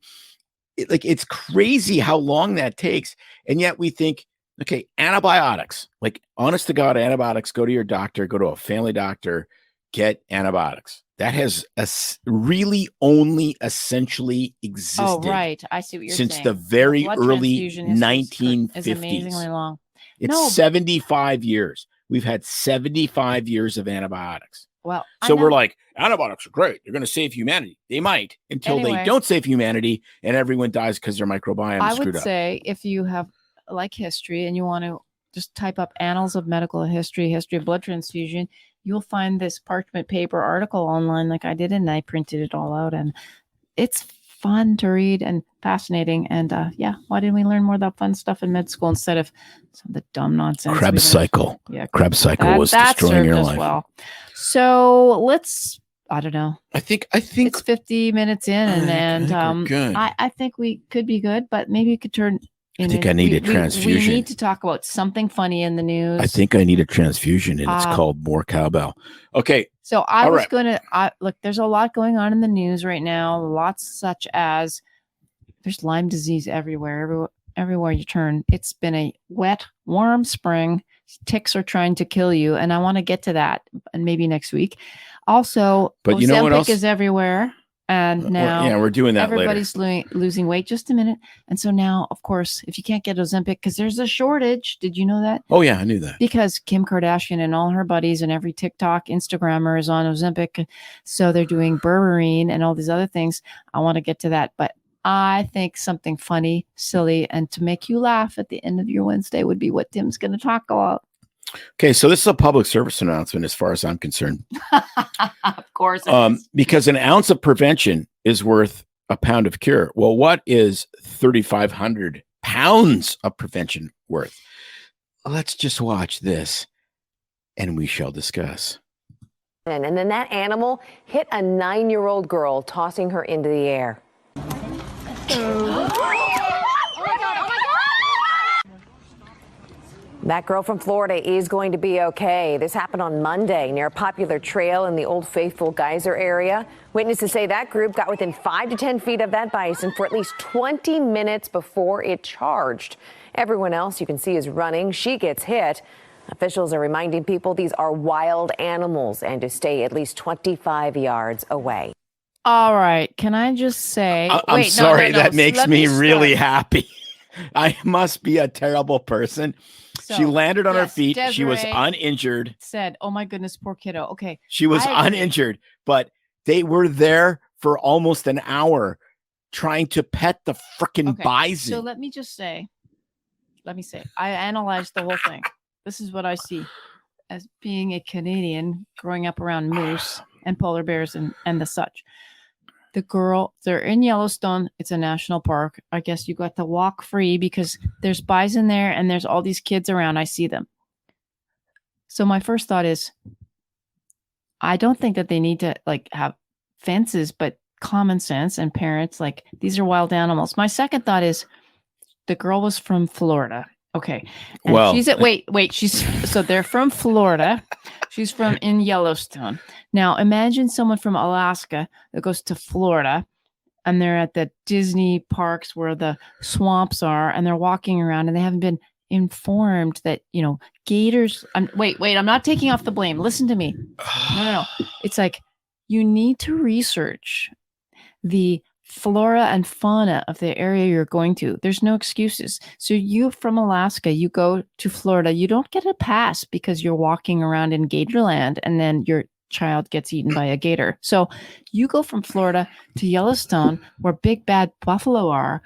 It's crazy how long that takes. And yet we think, okay, antibiotics, like honest to God, antibiotics, go to your doctor, go to a family doctor, get antibiotics. That has really only essentially existed. Oh, right. I see what you're saying. Since the very early 1950s. Is amazingly long. It's 75 years. We've had 75 years of antibiotics. Well, so we're like, antibiotics are great. They're going to save humanity. They might until they don't save humanity and everyone dies because their microbiome is screwed up. I would say if you have like history and you want to just type up annals of medical history of blood transfusion, you'll find this parchment paper article online like I did, and I printed it all out, and it's fun to read and fascinating. And why didn't we learn more of that fun stuff in med school instead of some of the dumb nonsense? Krebs cycle. Yeah, Krebs cycle was destroying your life. Well. So I don't know. I think it's 50 minutes in, I think we could be good, but maybe we could turn. I think I need a transfusion. We need to talk about something funny in the news. I think I need a transfusion, and it's called more cowbell. Okay. So I was going to look. There's a lot going on in the news right now. Lots such as there's Lyme disease everywhere. Everywhere you turn, it's been a wet, warm spring. Ticks are trying to kill you, and I want to get to that, and maybe next week. Also, but you know what else is everywhere. And now we're doing that everybody's losing weight. Just a minute. And so now, of course, if you can't get Ozempic, because there's a shortage. Did you know that? Oh, yeah, I knew that. Because Kim Kardashian and all her buddies and every TikTok Instagrammer is on Ozempic. So they're doing berberine and all these other things. I want to get to that. But I think something funny, silly, and to make you laugh at the end of your Wednesday would be what Tim's going to talk about. Okay, so this is a public service announcement as far as I'm concerned. Of course. Because an ounce of prevention is worth a pound of cure. Well, what is 3,500 pounds of prevention worth? Let's just watch this and we shall discuss. And then that animal hit a 9-year-old girl, tossing her into the air. That girl from Florida is going to be okay. This happened on Monday near a popular trail in the Old Faithful Geyser area. Witnesses say that group got within 5 to 10 feet of that bison for at least 20 minutes before it charged. Everyone else you can see is running. She gets hit. Officials are reminding people these are wild animals and to stay at least 25 yards away. All right. Can I just say, I'm sorry, that makes me really happy. I must be a terrible person. So, she landed on her feet. Desiree she was uninjured. Said, oh my goodness, poor kiddo. Okay. She was uninjured, but they were there for almost an hour trying to pet the freaking bison. So let me say, I analyzed the whole thing. This is what I see as being a Canadian growing up around moose and polar bears and the such. The girl, they're in Yellowstone. It's a national park. I guess you got to walk free because there's bison there and there's all these kids around. I see them. So my first thought is, I don't think that they need to like have fences, but common sense and parents, like these are wild animals. My second thought is the girl was from Florida. Okay. And well, she's at, wait, so they're from Florida. She's from in Yellowstone. Now imagine someone from Alaska that goes to Florida and they're at the Disney parks where the swamps are and they're walking around and they haven't been informed that, gators. Wait, I'm not taking off the blame. Listen to me. No. It's like you need to research the flora and fauna of the area you're going to. There's no excuses. So you from Alaska, you go to Florida, you don't get a pass because you're walking around in Gatorland and then your child gets eaten by a gator. So you go from Florida to Yellowstone where big bad buffalo are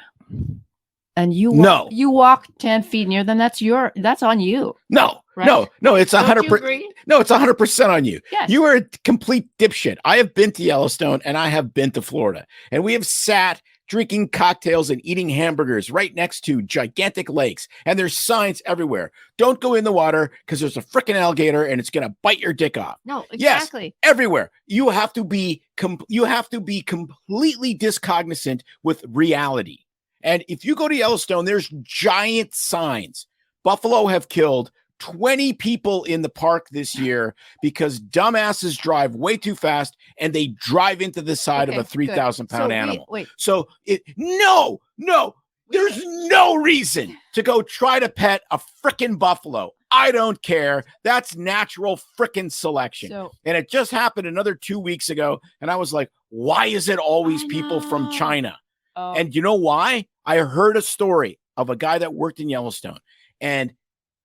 and you walk 10 feet near them. That's on you. No, right? No, it's 100%. No, it's 100% on you. Yes. You are a complete dipshit. I have been to Yellowstone and I have been to Florida and we have sat drinking cocktails and eating hamburgers right next to gigantic lakes. And there's signs everywhere. Don't go in the water because there's a freaking alligator and it's going to bite your dick off. No, exactly. Yes, everywhere. You have to be completely discognizant with reality. And if you go to Yellowstone, there's giant signs. Buffalo have killed 20 people in the park this year because dumbasses drive way too fast and they drive into the side of a 3,000-pound animal. So there's no reason to go try to pet a freaking buffalo. I don't care. That's natural freaking selection. And it just happened another 2 weeks ago. And I was like, why is it always people from China? And you know why? I heard a story of a guy that worked in Yellowstone and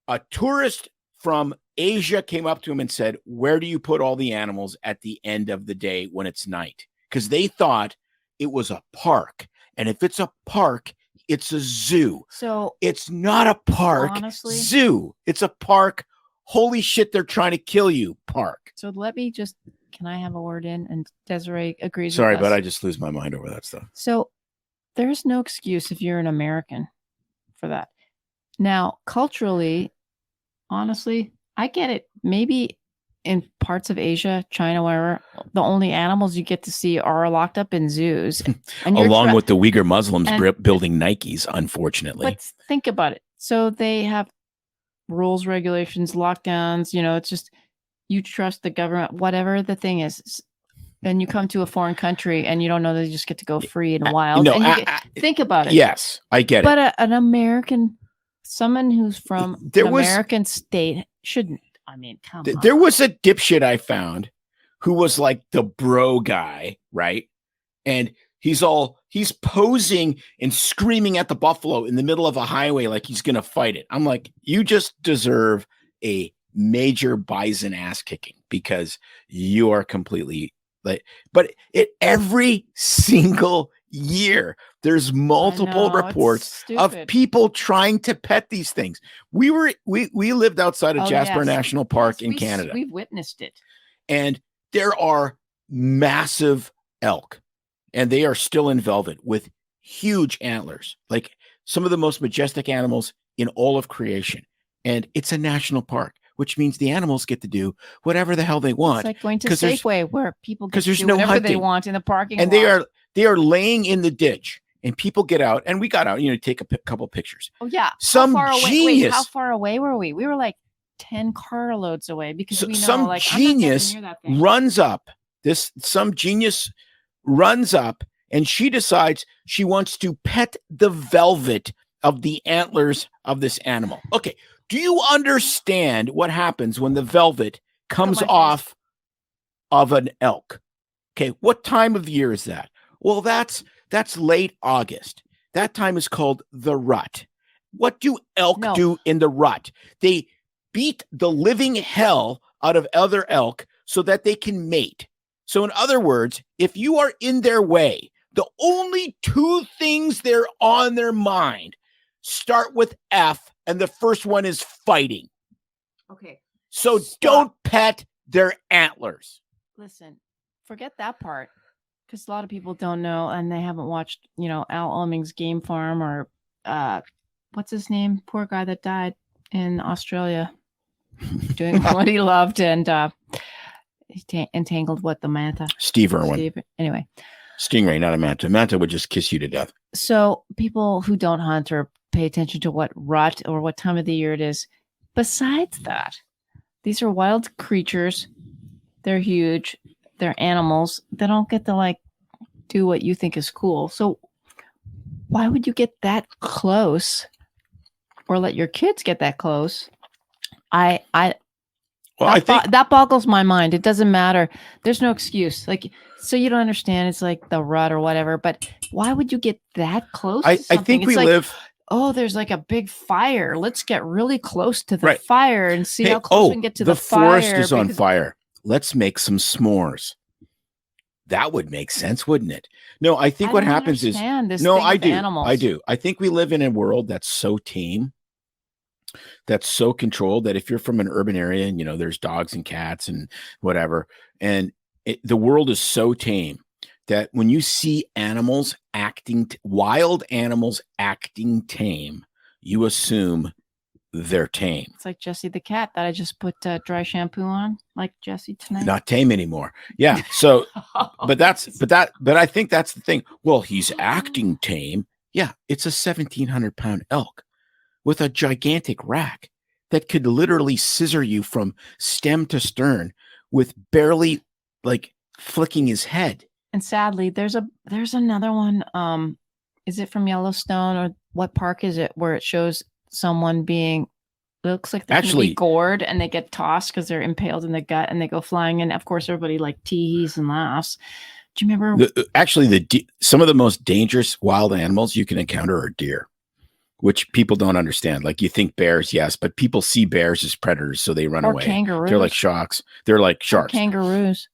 a tourist from Asia came up to him and said, where do you put all the animals at the end of the day when it's night? Because they thought it was a park. And if it's a park, it's a zoo. So it's not a park, honestly, zoo. It's a park. Holy shit, they're trying to kill you, park. So can I have a word in? And Desiree agrees Sorry, with us. but I just lose my mind over that stuff. So there's no excuse if you're an American for that. Now, culturally, honestly, I get it. Maybe in parts of Asia, China, wherever, the only animals you get to see are locked up in zoos. And along with the Uyghur Muslims building Nikes, unfortunately. But think about it. So they have rules, regulations, lockdowns. It's just you trust the government, whatever the thing is. And you come to a foreign country and you don't know that you just get to go free and wild. Think about it. Yes, I get it. But an American, someone who's from an American state shouldn't. I mean, come on. There was a dipshit I found who was like the bro guy, right? And he's posing and screaming at the buffalo in the middle of a highway like he's going to fight it. I'm like, you just deserve a major bison ass kicking because you are completely every single year there's multiple reports of people trying to pet these things. We lived outside of Jasper National Park in Canada. We've witnessed it. And there are massive elk and they are still in velvet with huge antlers, like some of the most majestic animals in all of creation. And it's a national park, which means the animals get to do whatever the hell they want. It's like going to Safeway where people get to do no whatever hunting. they want in the parking lot. And they are laying in the ditch and people get out, and we got out, take a couple pictures. Oh yeah. Some how far away, genius. how far away were we? We were like 10 carloads away because we know some like genius I'm not getting near that thing. runs up. Some genius runs up, and she decides she wants to pet the velvet of the antlers of this animal. Okay. Do you understand what happens when the velvet comes off of an elk? Okay. What time of year is that? Well, that's late August. That time is called the rut. What do elk do in the rut? They beat the living hell out of other elk so that they can mate. So in other words, if you are in their way, the only two things they're on their mind start with F, and the first one is fighting. Okay. So don't pet their antlers. Listen, forget that part, because a lot of people don't know, and they haven't watched, Al Elming's Game Farm, or what's his name? Poor guy that died in Australia doing what he loved, and he entangled the manta. Steve Irwin. Anyway. Stingray, not a manta. Manta would just kiss you to death. So people who don't hunt or pay attention to what rut or what time of the year it is, besides that, these are wild creatures. They're huge. They're animals. They don't get to do what you think is cool. So why would you get that close or let your kids get that close? That boggles my mind. It doesn't matter. There's no excuse. So you don't understand. It's like the rut or whatever. But why would you get that close? I think we live. Oh, there's like a big fire. Let's get really close to the fire and see how close we can get to the fire. The forest is on fire. Let's make some s'mores. That would make sense, wouldn't it? No, I think what happens is I do. I think we live in a world that's so tame, that's so controlled, that if you're from an urban area and there's dogs and cats and whatever, and the world is so tame that when you see wild animals acting tame, you assume they're tame. It's like Jesse the cat that I just put dry shampoo on, like Jesse tonight. Not tame anymore. Yeah. So, but I think that's the thing. Well, he's acting tame. Yeah. It's a 1,700 pound elk with a gigantic rack that could literally scissor you from stem to stern with barely flicking his head. And sadly, there's another one. Is it from Yellowstone, or what park is it, where it shows someone looks like they're actually gored and they get tossed because they're impaled in the gut and they go flying. And of course, everybody teehees and laughs. Do you remember? Some of the most dangerous wild animals you can encounter are deer, which people don't understand. You think bears, yes, but people see bears as predators, so they run away. Kangaroos. They're like sharks. They're like sharks. Or kangaroos.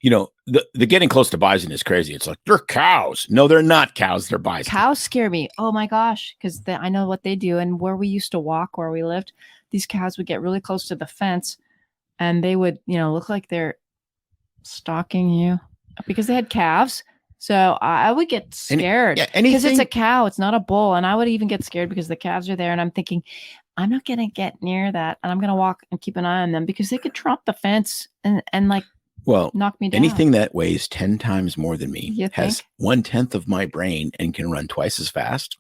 The getting close to bison is crazy. It's like, they're cows. No, they're not cows. They're bison. Cows scare me. Oh my gosh. Because I know what they do. And where we used to walk, where we lived, these cows would get really close to the fence and they would, look like they're stalking you because they had calves. So I would get scared because it's a cow. It's not a bull. And I would even get scared because the calves are there. And I'm thinking, I'm not going to get near that. And I'm going to walk and keep an eye on them because they could tromp the fence and knock me down. Anything that weighs 10 times more than me has 1/10 of my brain and can run twice as fast.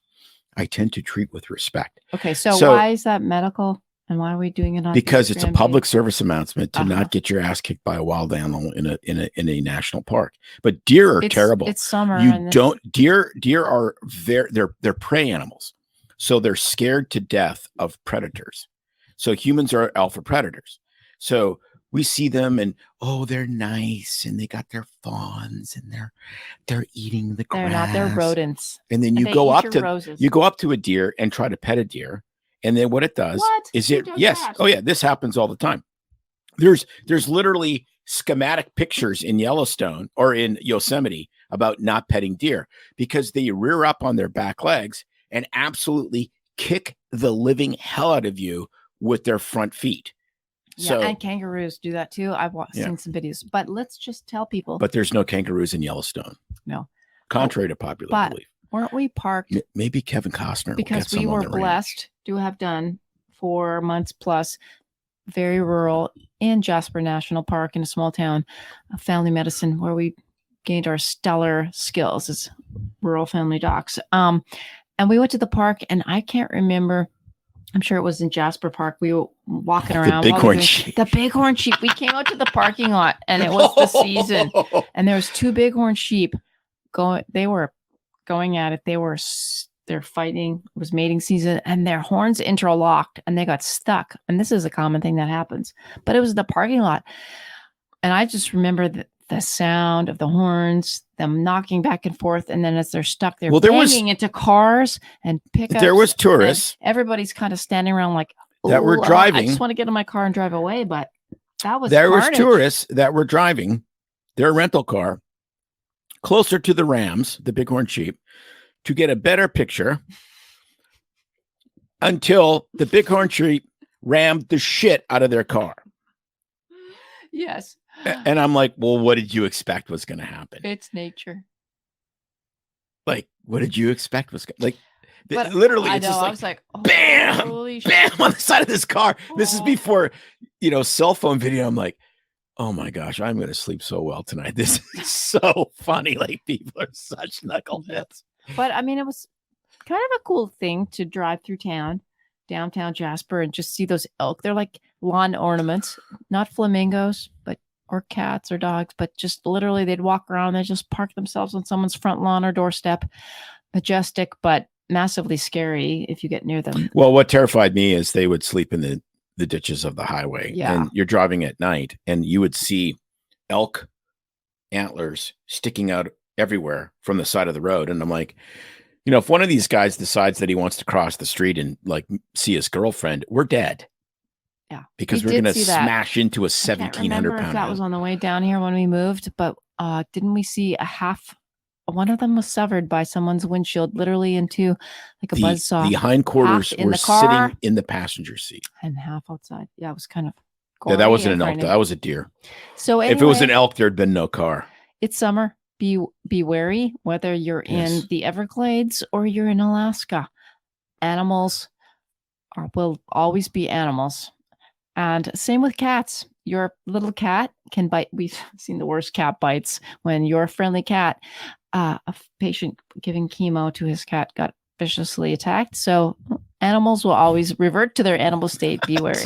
I tend to treat with respect. Okay, so why is that medical, and why are we doing it on? Because it's a public service announcement to not get your ass kicked by a wild animal in a national park. But deer are terrible. It's summer. Deer are they're prey animals, so they're scared to death of predators. So humans are alpha predators. So we see them and they're nice and they got their fawns and they're eating the grass. They're not, they're rodents. And then you go up to a deer and try to pet a deer. And then what it does is this happens all the time. There's literally schematic pictures in Yellowstone or in Yosemite about not petting deer because they rear up on their back legs and absolutely kick the living hell out of you with their front feet. Yeah, and kangaroos do that too. I've seen some videos, but let's just tell people. But there's no kangaroos in Yellowstone. No. Contrary to popular belief. Weren't we parked? Maybe Kevin Costner. Because we were blessed to have done 4 months plus, very rural, in Jasper National Park in a small town, family medicine, where we gained our stellar skills as rural family docs. And we went to the park, and I can't remember. I'm sure it was in Jasper Park. We were walking around. The bighorn sheep. The bighorn sheep. We came out to the parking lot, and it was the season. And there was 2 bighorn sheep going. They were going at it. They're fighting. It was mating season, and their horns interlocked, and they got stuck. And this is a common thing that happens. But it was the parking lot, and I just remember the sound of the horns, them knocking back and forth, and then as they're stuck, they're banging into cars and pickups. There was tourists. Everybody's kind of standing around like that were driving. I just want to get in my car and drive away, but that was there carnage. was tourists that were driving their rental car closer to the rams, the bighorn sheep, to get a better picture until the bighorn sheep rammed the shit out of their car. Yes. And I'm like, well, what did you expect was going to happen? It's nature. Like, what did you expect was going to But literally, I it's know, just I like, was like, oh, bam, holy bam shit. on the side of this car. This is Oh. before, cell phone video. I'm like, oh my gosh, I'm going to sleep so well tonight. This is so funny. Like, people are such knuckleheads. But I mean, it was kind of a cool thing to drive through downtown Jasper, and just see those elk. They're like lawn ornaments, not flamingos, or cats or dogs, but just literally they'd walk around and just park themselves on someone's front lawn or doorstep. Majestic, but massively scary if you get near them. Well, what terrified me is they would sleep in the ditches of the highway. Yeah. And you're driving at night, and you would see elk antlers sticking out everywhere from the side of the road. And I'm like, if one of these guys decides that he wants to cross the street and like see his girlfriend, we're dead. Yeah. Because we're going to smash into a 1,700 pound. That was on the way down here when we moved, but didn't we see one of them was severed by someone's windshield, literally into like a buzzsaw. The hindquarters were sitting in the passenger seat. And half outside. Yeah, it was kind of gory. Yeah, that wasn't an elk. That was a deer. So anyway, if it was an elk, there'd been no car. It's summer. Be wary whether you're in the Everglades or you're in Alaska. Animals will always be animals. And same with cats. Your little cat can bite. We've seen the worst cat bites when your friendly cat, a patient giving chemo to his cat, got viciously attacked. So animals will always revert to their animal state. Be wary.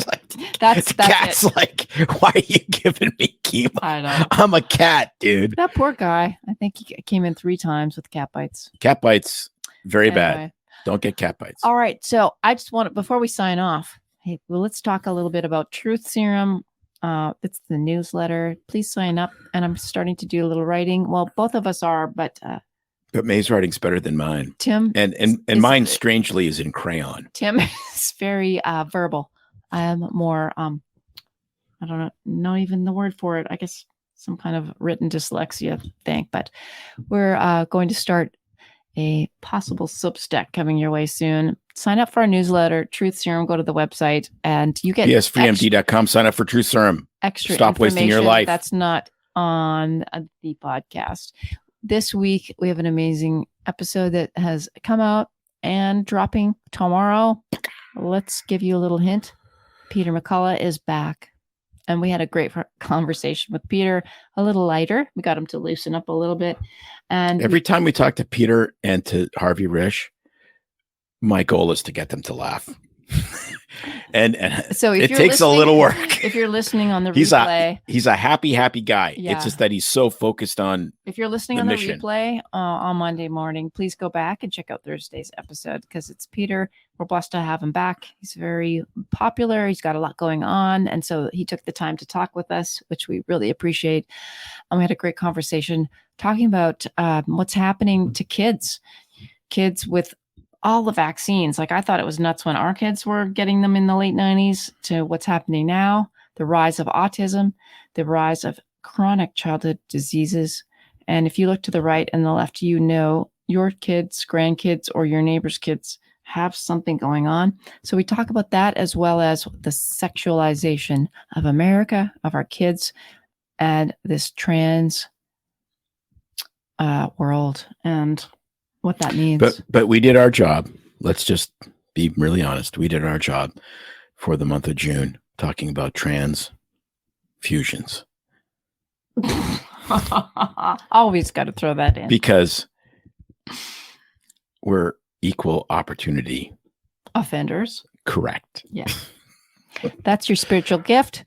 That's cat's it. Like, why are you giving me chemo? I know. I'm a cat, dude. That poor guy. I think he came in 3 times with cat bites. Cat bites, very bad. Don't get cat bites. All right. So I just want to, before we sign off, let's talk a little bit about Truth Serum. It's the newsletter. Please sign up. And I'm starting to do a little writing. Well, both of us are, but May's writing's better than mine. Tim and mine strangely is in crayon. Tim is very verbal. I am more I don't know even the word for it. I guess some kind of written dyslexia thing. But we're going to start a possible Substack coming your way soon. Sign up for our newsletter, Truth Serum. Go to the website and you get freemd.com. Sign up for Truth Serum. Extra Stop wasting your life. That's not on the podcast. This week, we have an amazing episode that has come out and dropping tomorrow. Let's give you a little hint. Peter McCullough is back. And we had a great conversation with Peter, a little lighter. We got him to loosen up a little bit. And every time we talk to Peter and to Harvey Risch, my goal is to get them to laugh. and so it takes a little work. If you're listening on the replay, he's a happy guy. Yeah. It's just that he's so focused on. If you're listening on the replay on Monday morning, please go back and check out Thursday's episode because it's Peter. We're blessed to have him back. He's very popular. He's got a lot going on, and so he took the time to talk with us, which we really appreciate. And we had a great conversation talking about what's happening to kids with all the vaccines. Like I thought it was nuts when our kids were getting them in the late 90s to what's happening now, the rise of autism, the rise of chronic childhood diseases. And if you look to the right and the left, your kids, grandkids, or your neighbor's kids have something going on. So we talk about that as well as the sexualization of America, of our kids, and this trans world and what that means. But we did our job. Let's just be really honest. We did our job for the month of June, talking about transfusions. Always got to throw that in. Because we're equal opportunity Offenders. correct. Yeah. That's your spiritual gift.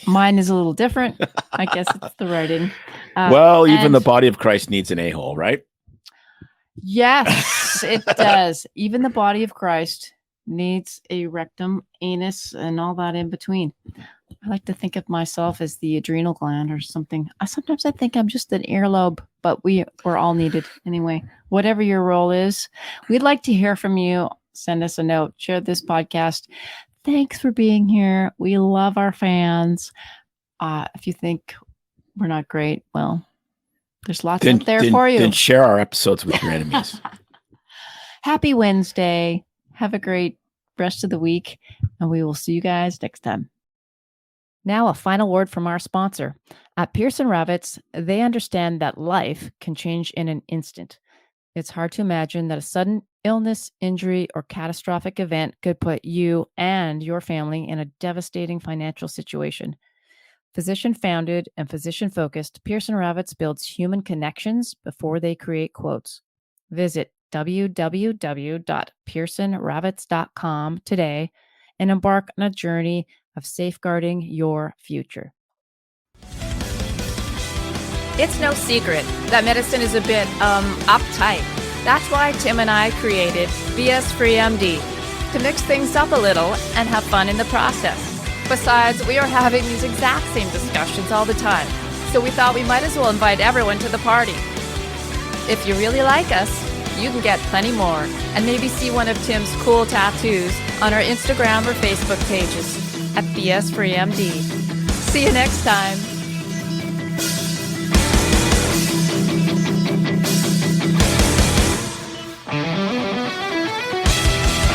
Mine is a little different. I guess it's the writing. Well, even the body of Christ needs an a-hole, right? Yes, it does. Even the body of Christ needs a rectum, anus, and all that in between. I like to think of myself as the adrenal gland or something. Sometimes I think I'm just an earlobe, but we're all needed anyway. Whatever your role is, we'd like to hear from you. Send us a note. Share this podcast. Thanks for being here. We love our fans. If you think we're not great, well, there's lots out there for you. Then share our episodes with your enemies. Happy Wednesday. Have a great rest of the week, and we will see you guys next time. Now, a final word from our sponsor. At Pearson Rabbits, they understand that life can change in an instant. It's hard to imagine that a sudden illness, injury, or catastrophic event could put you and your family in a devastating financial situation. Physician-founded and physician-focused, Pearson Rabbits builds human connections before they create quotes. Visit www.pearsonrabbits.com today and embark on a journey of safeguarding your future. It's no secret that medicine is a bit, uptight. That's why Tim and I created BS Free MD, to mix things up a little and have fun in the process. Besides, we are having these exact same discussions all the time, so we thought we might as well invite everyone to the party. If you really like us, you can get plenty more and maybe see one of Tim's cool tattoos on our Instagram or Facebook pages at BS Free MD. See you next time.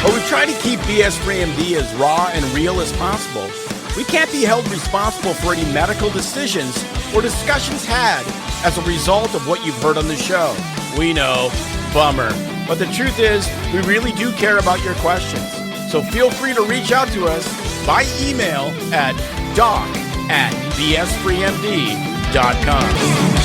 But we try to keep BS Free MD as raw and real as possible. We can't be held responsible for any medical decisions or discussions had as a result of what you've heard on the show. We know, bummer. But the truth is, we really do care about your questions. So feel free to reach out to us by email at doc@bsfreemd.com.